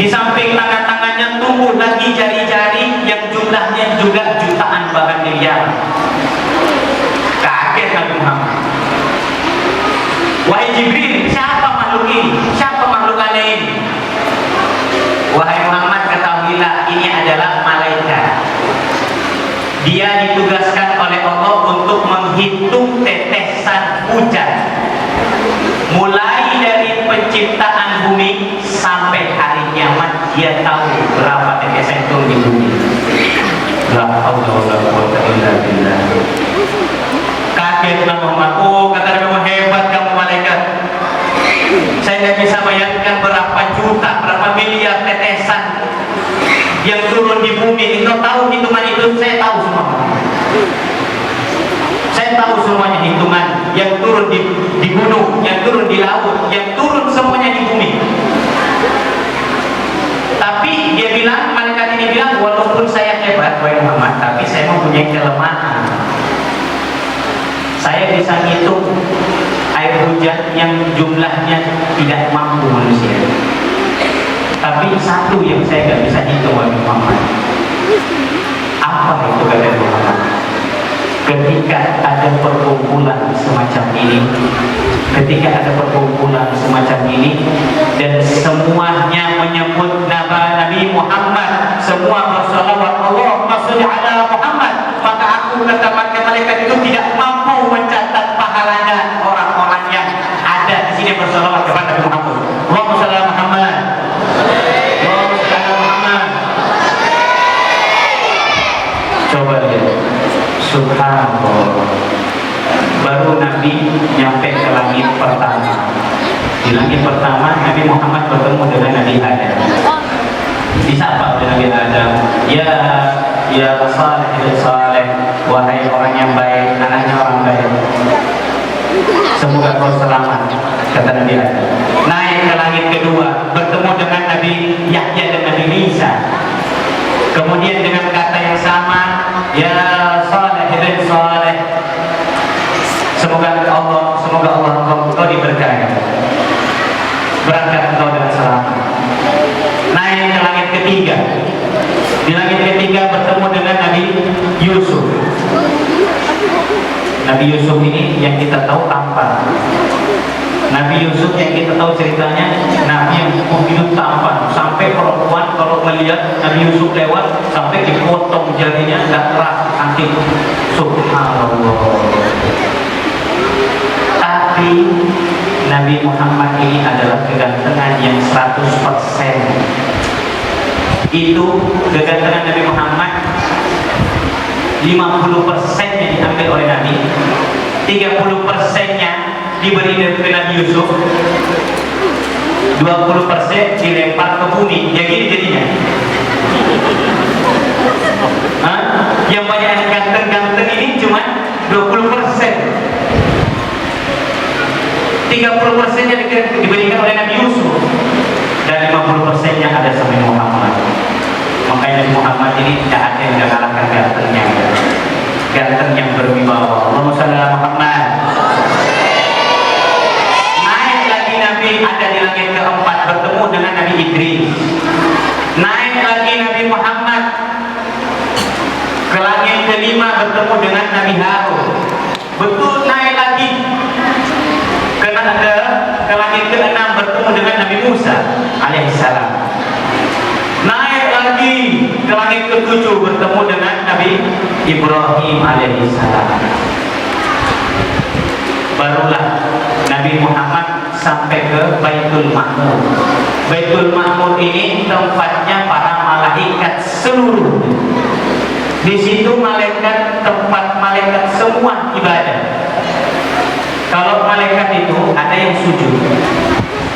Di samping tangan-tangannya tumbuh lagi jari-jari yang jumlahnya juga jutaan bahkan miliar. Kaget Nabi Muhammad. Wahai Jibril, siapa makhluk ini? Siapa makhluk aneh ini? Wahai Muhammad, ketahuilah ini adalah malaikat. Dia ditugaskan oleh Allah untuk menghitung tetesan hujan, mulai dari penciptaan bumi sampai hari kiamat. Dia tahu berapa tetesan itu di bumi. La haula wala quwwata illa billah. Kaget Nabi Muhammad. Oh, kata Nabi Muhammad, hebat kamu malaikat. Saya tidak bisa bayangkan berapa juta, berapa miliar tetesan yang turun di bumi. Engkau tahu hitungan itu? Saya tahu semua. Saya tahu semuanya hitungan yang turun di gunung, yang turun di laut, yang turun semuanya di bumi. Tapi dia bilang, malaikat ini bilang, walaupun saya hebat, wahai Muhammad, tapi saya mempunyai kelemahan. Saya bisa ngitung air hujan yang jumlahnya tidak mampu manusia. Tapi satu yang saya nggak bisa hitung, wahai Muhammad. Apa itu, kata Muhammad? Ketika ada perkumpulan semacam ini, dan semuanya menyebut nama Nabi Muhammad, semua bersalawat Allahumma sholli ala Muhammad, maka aku kata malaikat itu tidak mampu mencatat pahalanya orang-orang yang ada di sini bersalawat kepada Nabi Muhammad. Allahumma sholli ala Muhammad. Allahumma sholli ala Muhammad. Coba lihat, subhanallah. Baru Nabi nyampe ke langit pertama. Di langit pertama Nabi Muhammad bertemu dengan Nabi Adam. Disapa oleh Nabi Adam, ya Saleh, wahai orang yang baik, anaknya orang baik, semoga kau selamat, kata Nabi Adam. Naik ke langit kedua, bertemu dengan Nabi Yahya dan Nabi Isa. Kemudian dengan kata yang sama, ya Saleh, semoga Allah engkau diberkahi, berangkat engkau dengan selamat. Naik ke langit ketiga. Di langit ketiga bertemu dengan Nabi Yusuf. Nabi Yusuf ini yang kita tahu tampan. Nabi Yusuf yang kita tahu ceritanya, Nabi yang hidup tampan, sampai perempuan kalau melihat Nabi Yusuf lewat sampai dipotong jarinya, nggak keras, saking subhanallah. Tapi Nabi Muhammad ini adalah kegantengan yang 100%. Itu kegantengan Nabi Muhammad 50%-nya diambil oleh Nabi, 30%-nya diberi ke Nabi Yusuf, 20% dilempar ke bumi. Ya gini jadinya. Yang banyak ganteng-ganteng ini cuma 20%. 30%-nya diberikan oleh Nabi Yusuf, dan 50%-nya ada sama Muhammad. Makanya Nabi Muhammad ini tidak ada yang mengalahkan gantengnya, ganteng yang berwibawa. Allahumma sholli ala Muhammad. Naik lagi Nabi ada di langit keempat, bertemu dengan Nabi Idris. Naik lagi Nabi Muhammad ke langit kelima, bertemu dengan Nabi Harun. Betul, naik lagi ke langit ke-6, bertemu dengan Nabi Musa alaihissalam. Naik lagi ke langit ke-7, bertemu dengan Nabi Ibrahim alaihissalam. Barulah Nabi Muhammad sampai ke Baitul Ma'mur. Baitul Ma'mur ini tempatnya para malaikat seluruh. Di situ tempat malaikat semua ibadah. Kalau malaikat itu ada yang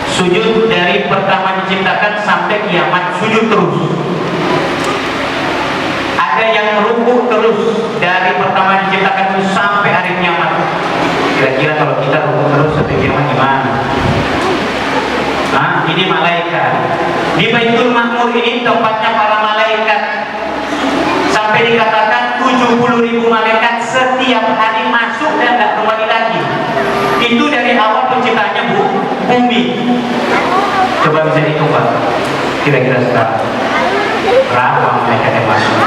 sujud dari pertama diciptakan sampai kiamat, sujud terus. Ada yang ruku terus dari pertama diciptakan sampai hari kiamat. Kira-kira kalau kita ruku terus sampai kiamat gimana? Ini malaikat. Di Baitul Ma'mur ini tempatnya para malaikat. Sampai dikatakan 70.000 malaikat setiap hari masuk dan tidak kembali lagi. Itu dari awal penciptaannya bumi. Coba bisa dihitung Pak, kira-kira sekarang berapa malaikat yang masuk?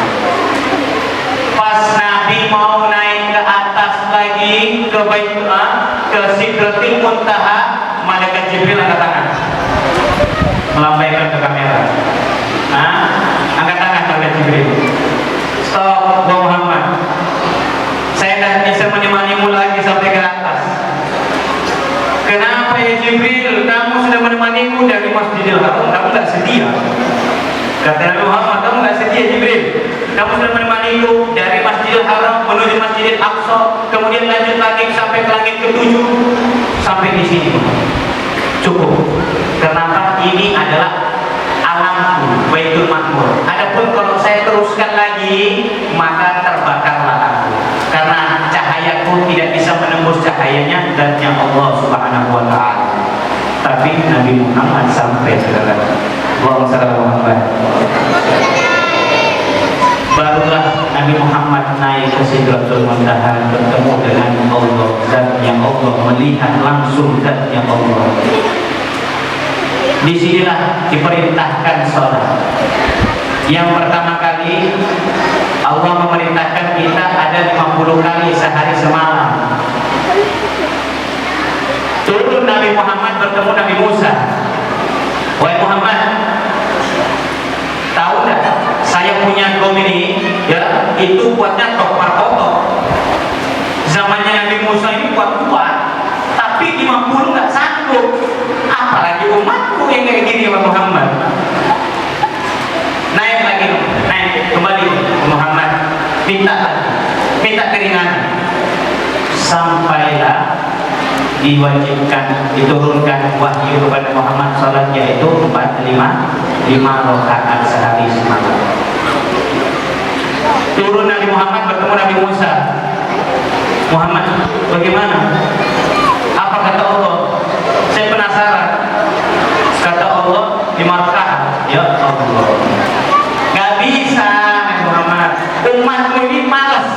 Pas Nabi mau naik ke atas lagi ke Sidratil Muntaha, malaikat Jibril angkat tangan, melambaikan ke kamera. Angkat tangan malaikat Jibril. Stop, Muhammad. Saya tidak bisa menemanimu lagi sampai ke atas. Kenapa ya Jibril? Kamu sudah menemaniku dari Masjidil Haram, kamu tidak sedia. Kata Nabi Muhammad, kamu tidak sedia Jibril. Kamu sudah menemaniku dari Masjidil Haram menuju Masjidil Aqsa, kemudian lanjut lagi sampai ke langit ke-7, sampai di sini. Cukup. Kenapa? Ini adalah alamku, Baitul Ma'mur. Adapun kalau saya teruskan lagi, maka terbakarlah aku. Karena cahaya cahayaku tidak bisa menembus cahayanya zatnya Allah Subhanahu wa taala. Tapi Nabi Muhammad sampai segala. Allahumma shalli ala Muhammad. Barulah Nabi Muhammad naik ke Sidratul Muntaha, bertemu dengan Allah, zatnya Allah, melihat langsung zatnya Allah. Disinilah diperintahkan sholat. Yang pertama kali Allah memerintahkan kita ada 50 kali sehari semalam. Turun Nabi Muhammad bertemu Nabi Musa. Wahai Muhammad, tahu nggak? Saya punya kaum ini, ya, itu buatnya tok-tok. Zamannya Nabi Musa ini kuat-kuat, tapi 50 nggak sanggup. Apalagi umatku yang kayak gini, Pak Muhammad. Naik lagi, naik kembali Muhammad, minta keringanan. Sampailah diwajibkan, diturunkan wahyu kepada Muhammad salat, yaitu 5 rakaat sehari semalam. Turun Nabi Muhammad bertemu Nabi Musa. Muhammad, bagaimana? Apa kata Allah? Saya penasaran. Kata Allah, 5 rakaat. Ya Allah, nggak bisa Muhammad. Umatmu ini malas.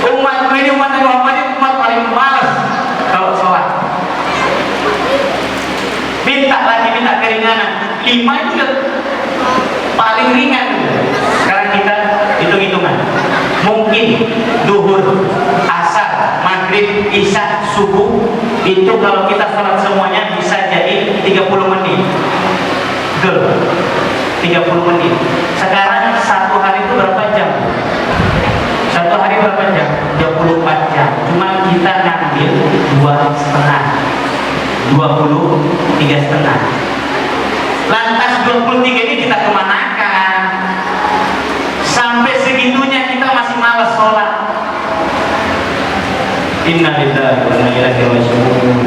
Umatmu ini, umat Nabi Muhammad ini umat paling malas kalau sholat. Minta keringanan. 5 itu udah paling ringan. Sekarang kita hitung-hitungan. Mungkin duhur, asar, maghrib, isya, subuh itu kalau kita sholat semuanya bisa jadi 30 menit. Betul, 30 menit. Sekarang satu hari itu berapa jam? Satu hari berapa jam? 24 jam. Cuma kita ngambil 2,5, 23,5. Lantas 23 ini kita kemanakan? Sampai segitunya kita masih malas sholat. Inna lillahi wa inna ilaihi raji'un.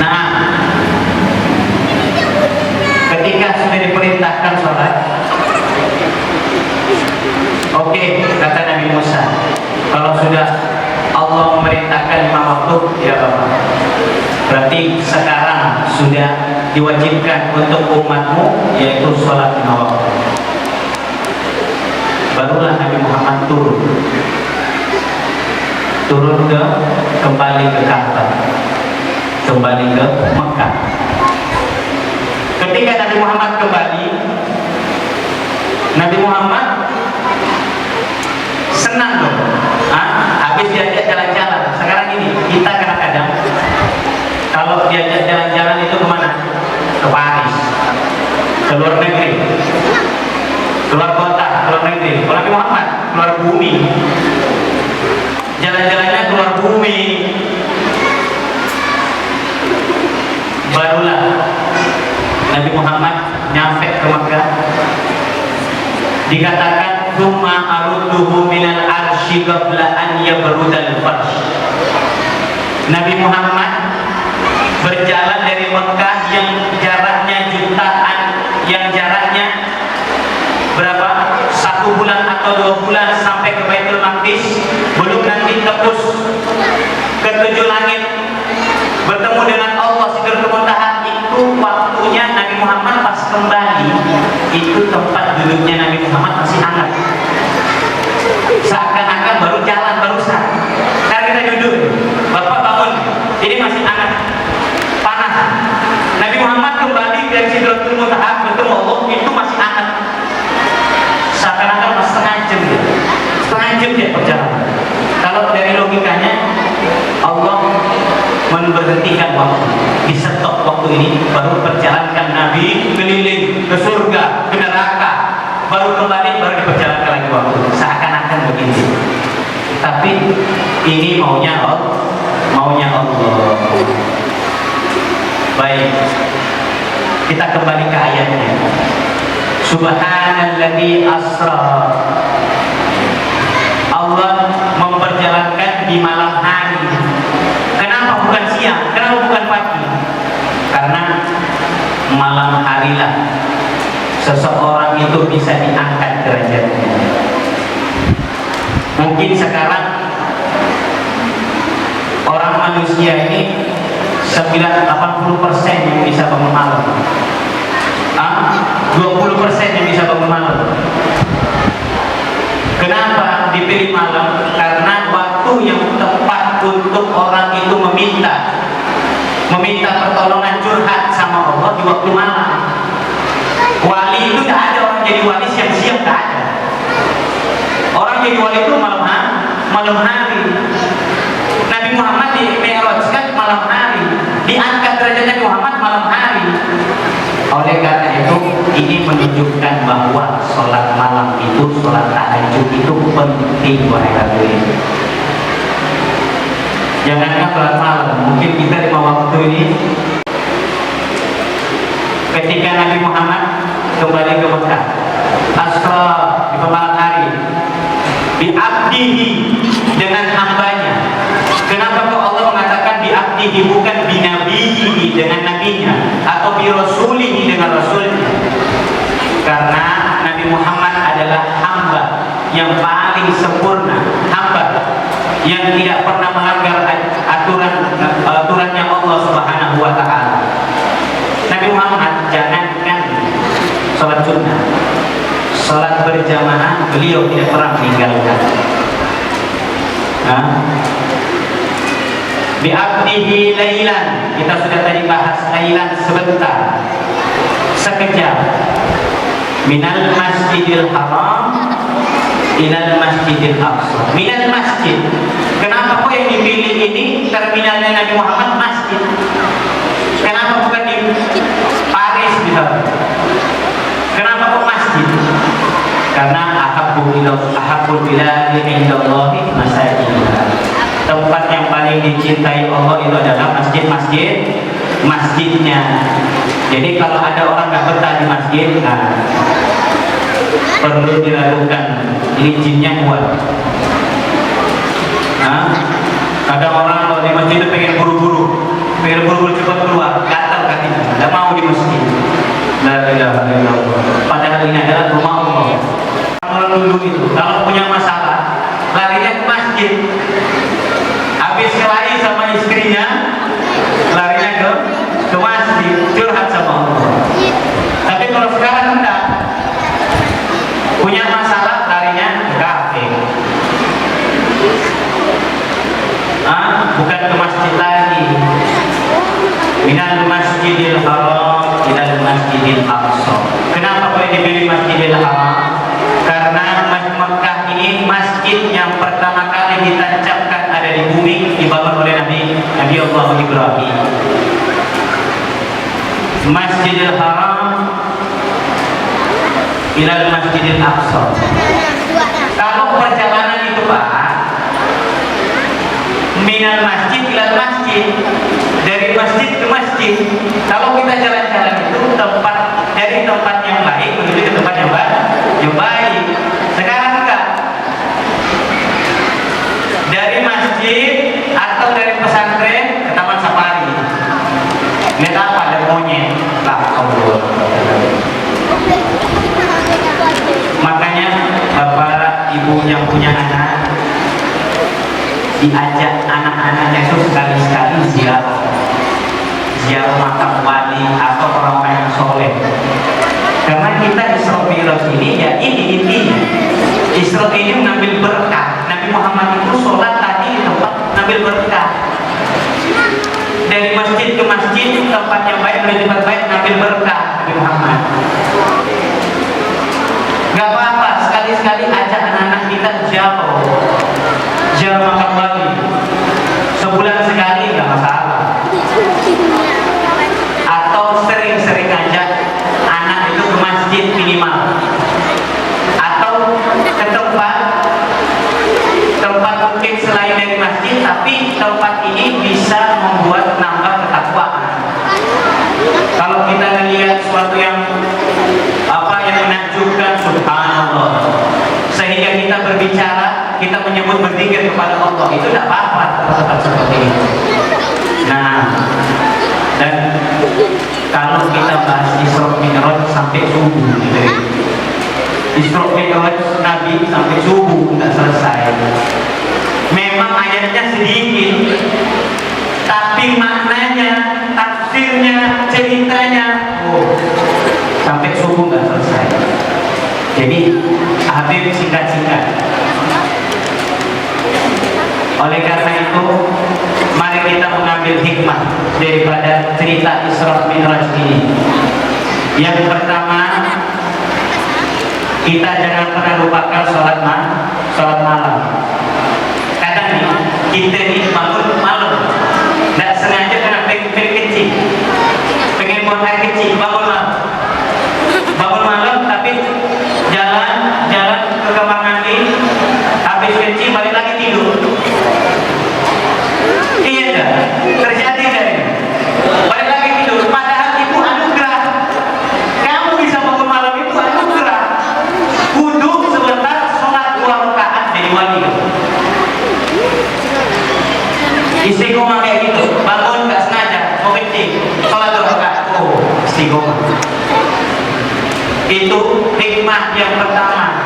Nah, ketika sudah diperintahkan sholat, oke, kata Nabi Musa, kalau sudah Allah memerintahkan 5 waktu, ya Bapak, berarti sekarang sudah diwajibkan untuk umatmu, yaitu sholat 5 waktu. Barulah Nabi Muhammad turun kembali ke Ka'bah, kembali ke Mekah. Ketika Nabi Muhammad kembali, Nabi Muhammad senang dong. Habis diajak jalan-jalan. Sekarang ini kita kadang-kadang kalau diajak jalan-jalan itu kemana? Ke Paris, ke luar negeri, keluar kota, keluar negeri. Kalau Nabi Muhammad keluar bumi, jalan-jalannya keluar bumi. Barulah Nabi Muhammad nyampe ke Makkah. Dikatakan thumma arudduhu minal arsy qabla an yabrudal farsh. Nabi Muhammad berjalan dari Mekah yang jaraknya jutaan, yang jaraknya berapa? 1 bulan atau 2 bulan sampai ke Baitul Maqdis, belum nanti tembus ke 7 langit bertemu dengan Allah Sidratul Muntaha. Itu waktunya Nabi Muhammad pas kembali, itu tempat duduknya Nabi Muhammad masih hangat, seakan-akan baru jalan barusan. Sekarang kita duduk, Bapak bangun, ini masih hangat, panas. Nabi Muhammad kembali dari Sidratul Muntaha bertemu Allah, itu masih hangat, seakan-akan pas setengah jam dia perjalanan. Kalau dari logikanya, Allah memberhentikan waktu, di stop waktu ini, baru perjalankan Nabi keliling ke surga, ke neraka, baru kembali, baru diperjalankan lagi waktu, seakan-akan begitu. Tapi ini maunya Allah. Baik, kita kembali ke ayatnya. Subhanalladzi asra. Allah memperjalankan di malam hari. Kenapa bukan siang? Kenapa bukan pagi? Karena malam harilah seseorang itu bisa diangkat derajatnya. mungkin sekarang orang manusia ini 80% yang bisa bangun malam, 20% yang bisa bangun malam. Kenapa dipilih malam? Karena waktu yang tepat untuk orang itu meminta pertolongan, curhat sama Allah di waktu malam. Wali itu tidak ada orang jadi wali siang-siang, tidak ada. Orang jadi wali itu malam hari. Nabi Muhammad di-mi'rajkan malam hari, diangkat derajat Nabi Muhammad malam hari. Oleh karena itu, ini menunjukkan bahwa sholat malam itu, sholat tahajud itu penting, wahai hadirin. Jangankan sholat malam, mungkin kita 5 waktu ini, ketika Nabi Muhammad kembali ke Mekah, Asra di malam hari, bi'abdihi, dengan hambanya. Kenapa kok Allah mengatakan bi'abdihi, bukan binabihi, dengan nabinya, atau birasulihi, dengan rasulnya? Karena Nabi Muhammad adalah hamba yang paling sempurna, hamba yang tidak pernah melanggar aturannya Allah Subhanahu wa Ta'ala. Nabi Muhammad jangankan sholat sunnah, sholat berjamaah beliau tidak pernah meninggalkan. Bi'abdihi lailan, kita sudah tadi bahas lailan sebentar, sekejap. Minal masjidil haram ilal masjidil aqsa. Minal masjid, kenapa kok yang dipilih ini terminalnya Nabi Muhammad masjid? Kenapa bukan di Paris misalnya? Kenapa kok masjid? Karena ahabbul biladi indallahi masajidha. Tempat yang paling dicintai Allah itu adalah masjidnya. Jadi kalau ada orang nggak betah di masjid, perlu diragukan, ini jinnya kuat. Ada orang kalau di masjid itu pengen buru-buru cepat keluar, gatal kakinya, nggak mau di masjid. La ilaha illallah. Padahal ini adalah rumah Allah. Orang dulu itu kalau punya masalah larinya ke masjid. Habis kelahi sama istrinya, larinya ke masjid, curhat sama Allah. Tapi kalau sekarang enggak, punya masalah larinya ke kafe. Bukan ke masjid lagi. Minal masjidil haram ilal masjidil aqsa. Kenapa kok dipilih masjidil haram? Karena Mekah ini masjid yang pertama kali ditancapkan ada di bumi, dibangun oleh Nabi Allah Ibrahim. Masjidil haram ilal masjidil aqsa. Kalau perjalanan itu Pak, minal masjid ilal masjid, dari masjid ke masjid. Kalau kita jalan-jalan itu dari tempat yang baik menuju ke tempat yang baik. Sekarang enggak, dari masjid atau dari pesantren ke taman safari. Lihat apa? Ada monyet. Allah. Makanya bapak ibu yang punya anak, diajak anak-anaknya itu sekali-sekali ziarah makam wali atau orang-orang yang soleh. Karena kita Isra Mi'raj ini, ya ini intinya. Isra ini mengambil berkah. Nabi Muhammad itu sholat tadi di tempat mengambil berkah. Dari masjid ke masjid, tempat yang baik menuju tempat baik, mengambil berkah Nabi Muhammad. Gak apa-apa, sekali-sekali ajak anak-anak kita ziarah makam wali. Sebulan sekali gak masalah. Atau sering-sering ajak anak itu ke masjid minimal. Atau ke tempat mungkin selain dari masjid, tapi tempat ini bisa membuat nambah ketakwaan. Kalau kita melihat sesuatu yang menakjubkan, subhanallah, sehingga kita berbicara, kita menyebut berzikir kepada Allah, itu tidak apa-apa, tetap seperti itu. Nah, dan kalau kita bahas Isra Mi'raj sampai subuh gitu. Isra Mi'raj Nabi sampai subuh nggak selesai. tapi maknanya, tafsirnya, ceritanya, sampai subuh nggak selesai. Jadi Habib singkat-singkat. Oleh karena itu, mari kita mengambil hikmah daripada cerita Isra Mi'raj ini. Yang pertama, kita jangan pernah lupakan sholat malam. Kadang nih, kita ini bangun malam, tidak sengaja karena pengen kecil, pengen buang air kecil, bangun malam, tapi jalan ke kamar mandi, habis kecil balik lagi tidur. Iya enggak? Terjadi enggak ini? Balik lagi tidur, padahal itu anugerah. Kamu bisa bangun malam itu anugerah. Wudhu sebentar, sholat 2 rakaat jadi wali. Istiqomah kayak gitu, bangun nggak sengaja, mau kencing, sholat 2 rakaat, istiqomah. Itu hikmah yang pertama.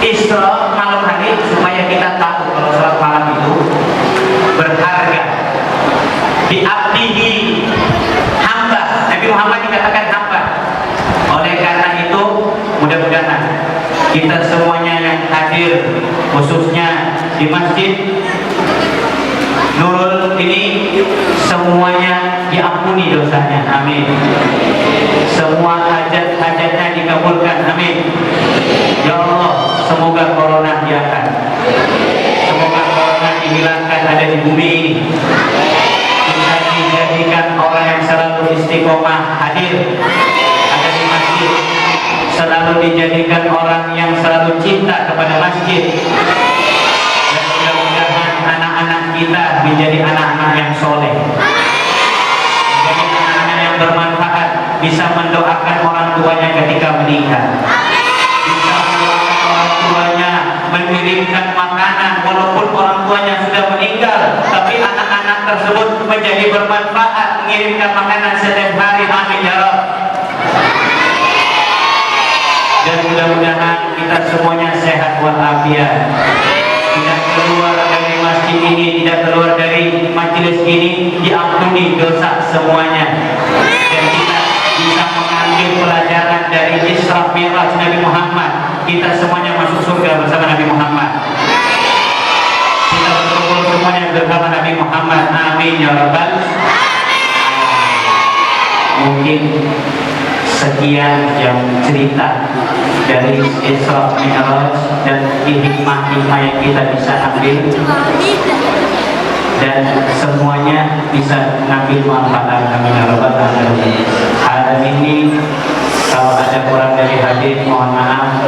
Isra malam hari supaya kita tahu kalau sholat malam itu berharga. Diabdihi hamba, Nabi Muhammad dikatakan hamba. Oleh karena itu, mudah-mudahan kita semuanya yang hadir, khususnya di Masjid Nurul ini, semuanya diampuni dosanya, amin. Semua hajat-hajatnya dikabulkan, amin. Ya Allah, semoga corona diangkat, semoga corona dihilangkan ada di bumi ini. Kita dijadikan orang yang selalu istiqomah hadir ada di masjid, selalu dijadikan orang yang selalu cinta kepada masjid. Dan mudah-mudahan anak-anak kita menjadi anak-anak yang soleh, menjadi anak-anak yang bermanfaat, bisa mendoakan orang tuanya ketika meninggal, bisa mendoakan orang tuanya, mengirimkan makanan walaupun orang tuanya sudah meninggal, tapi anak-anak tersebut menjadi bermanfaat, mengirimkan makanan setiap hari, amin ya Rabb. Dan mudah-mudahan kita semuanya sehat walafiat, tidak keluar dari masjid ini, tidak keluar dari majelis ini, diampuni dosa semuanya, dan kita bisa mengambil pelajaran dari Isra Mi'raj Nabi Muhammad. Kita semuanya masuk surga bersama Nabi Muhammad. Kita berkumpul semuanya bersama Nabi Muhammad, amin ya Rabbal. Mungkin sekian yang cerita dari Isra Mi'raj dan hikmah-hikmah yang kita bisa ambil, dan semuanya bisa mengambil manfaat, amin ya Rabbal alamin. Hari ini kalau ada kurang dari hadir, mohon maaf.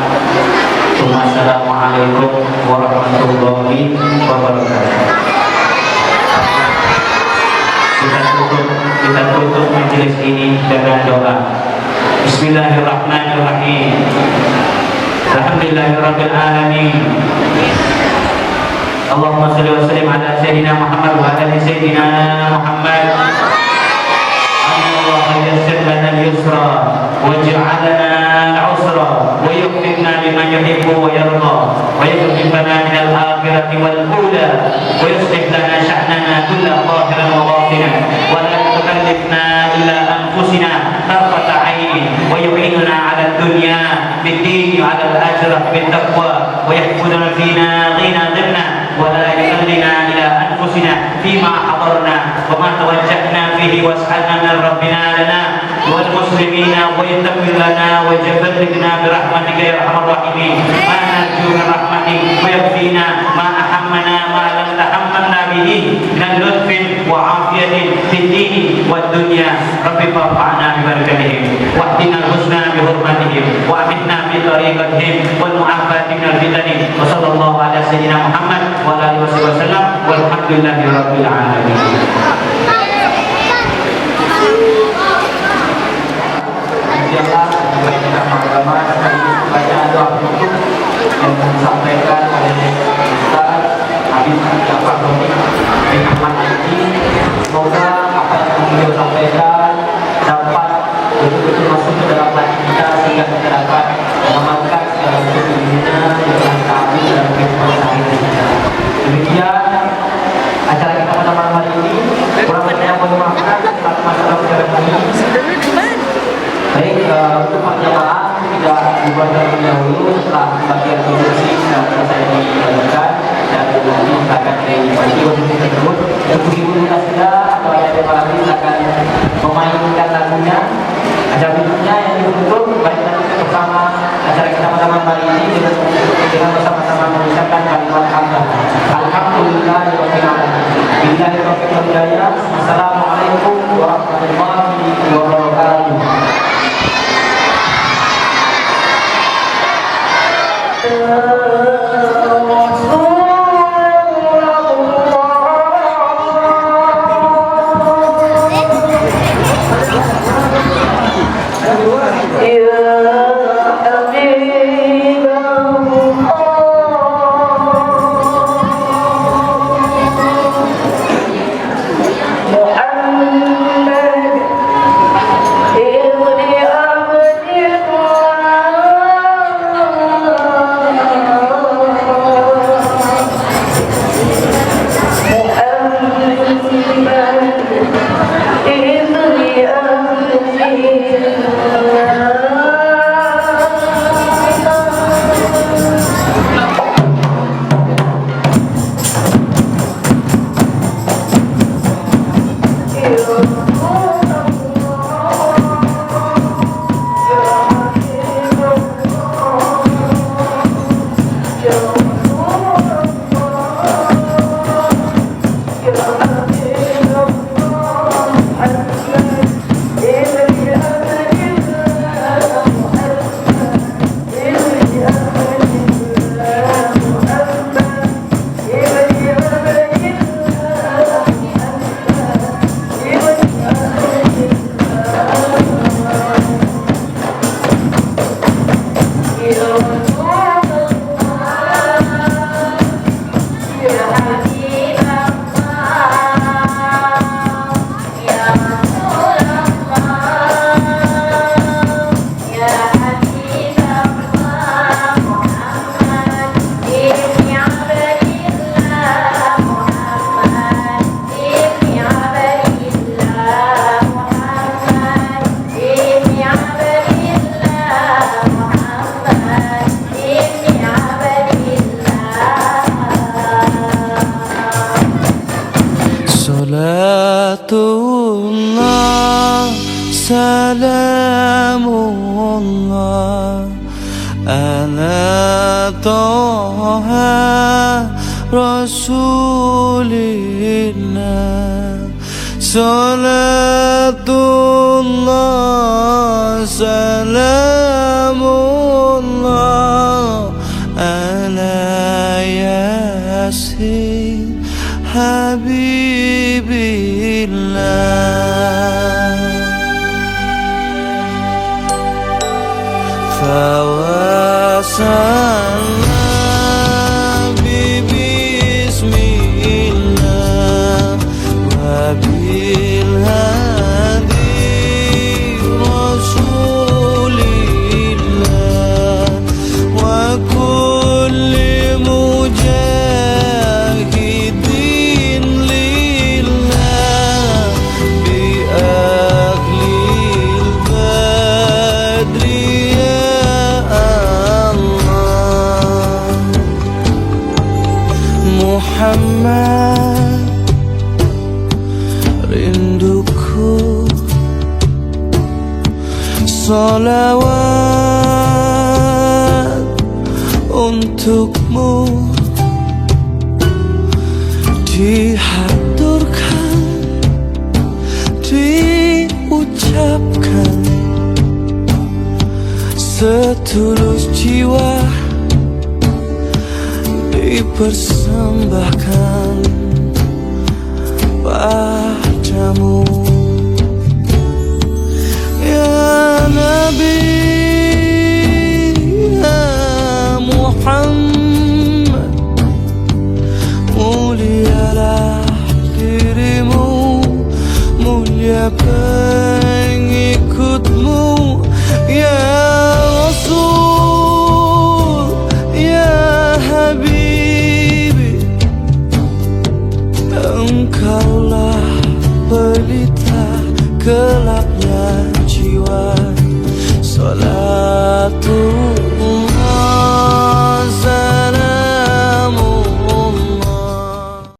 Wassalamualaikum warahmatullahi wabarakatuh. Kita tutup majelis ini dengan doa. Bismillahirrahmanirrahim. Alhamdulillahirabbil alamin. Allahumma shalli wa sallim ala sayyidina Muhammad wa ala sayyidina Muhammad. Allah yassir lana al-yusra waj'alna al-usra wa yuwaffiqna liman yuhibbu wa yarda wa yuwaffiqna min al-akhirati wal ula wa yuslih lana sha'nana kulla zahiran wa batinan wa la tukallifna illa anfusina tarfata 'ainin wa yu'inuna 'ala ad-dunya bid-din wa 'ala al-akhirati bit-taqwa wa yahfazuna fina ghina dhinna wa la yudillina ila anfusina fima hadarna wa ma tawajjahna fihi was'alna min rabbina lana wal muslimina wa yatamil lana wa jabalna bi rahmatika ya arhamar rahimin. Ma narju min rahmatik wa yakfina ma ahammana ma lam tahammalna bihi min lutfin wa afiyatin fid din wad dunya. Rabbi fa'na bi barakatihim wa ahdina al-husna bi hurmatihim wa amitna bi tariqatihim wal mu'afati min al-fitani. Wa sallallahu ala sayyidina Muhammad wa alihi wasallam walhamdulillahi rabbil alamin. Insyaallah kita sama-sama baca doa penutup yang disampaikan oleh Ustaz Habib Ja'far Domik bin Ahmad Haji. Semoga apa yang beliau sampaikan dapat betul-betul masuk ke dalam hati kita sehingga kita dapat mengamalkan segala sesuatunya yang kami dalam kehidupan sehari-hari kita. Demikian acara kita pada malam hari ini. Kurang lebihnya mohon maaf. silakan diikuti tersebut. Ibu-ibu sudah atau ayah lagi silakan memainkan lagunya. Acara berikutnya yang ditutup, baik nanti bersama acara kita sama-sama kali ini dengan bersama-sama mengucapkan kalimat hamdalah. Alhamdulillah ya rabbil alamin. Billahi taufiq wal hidayah. Assalamualaikum warahmatullahi wabarakatuh. Salatullah, salamullah ala Taha Rasulillah. Salatullah, salamullah ala Yasin Habibillah. Fawasalna bismillah wa bil hadi rasulillah wa kulli mujahidin lillah bi ahlil badri ya Allah. Muhammad rinduku, salawat untukmu dihaturkan, diucapkan setulus jiwa, dipersembahkan padamu ya Nabi, ya Muhammad. Mulialah dirimu, mulia pengikutmu ya Rasul, ya Habibi. Engkaulah pelita gelapnya jiwa. Salatullah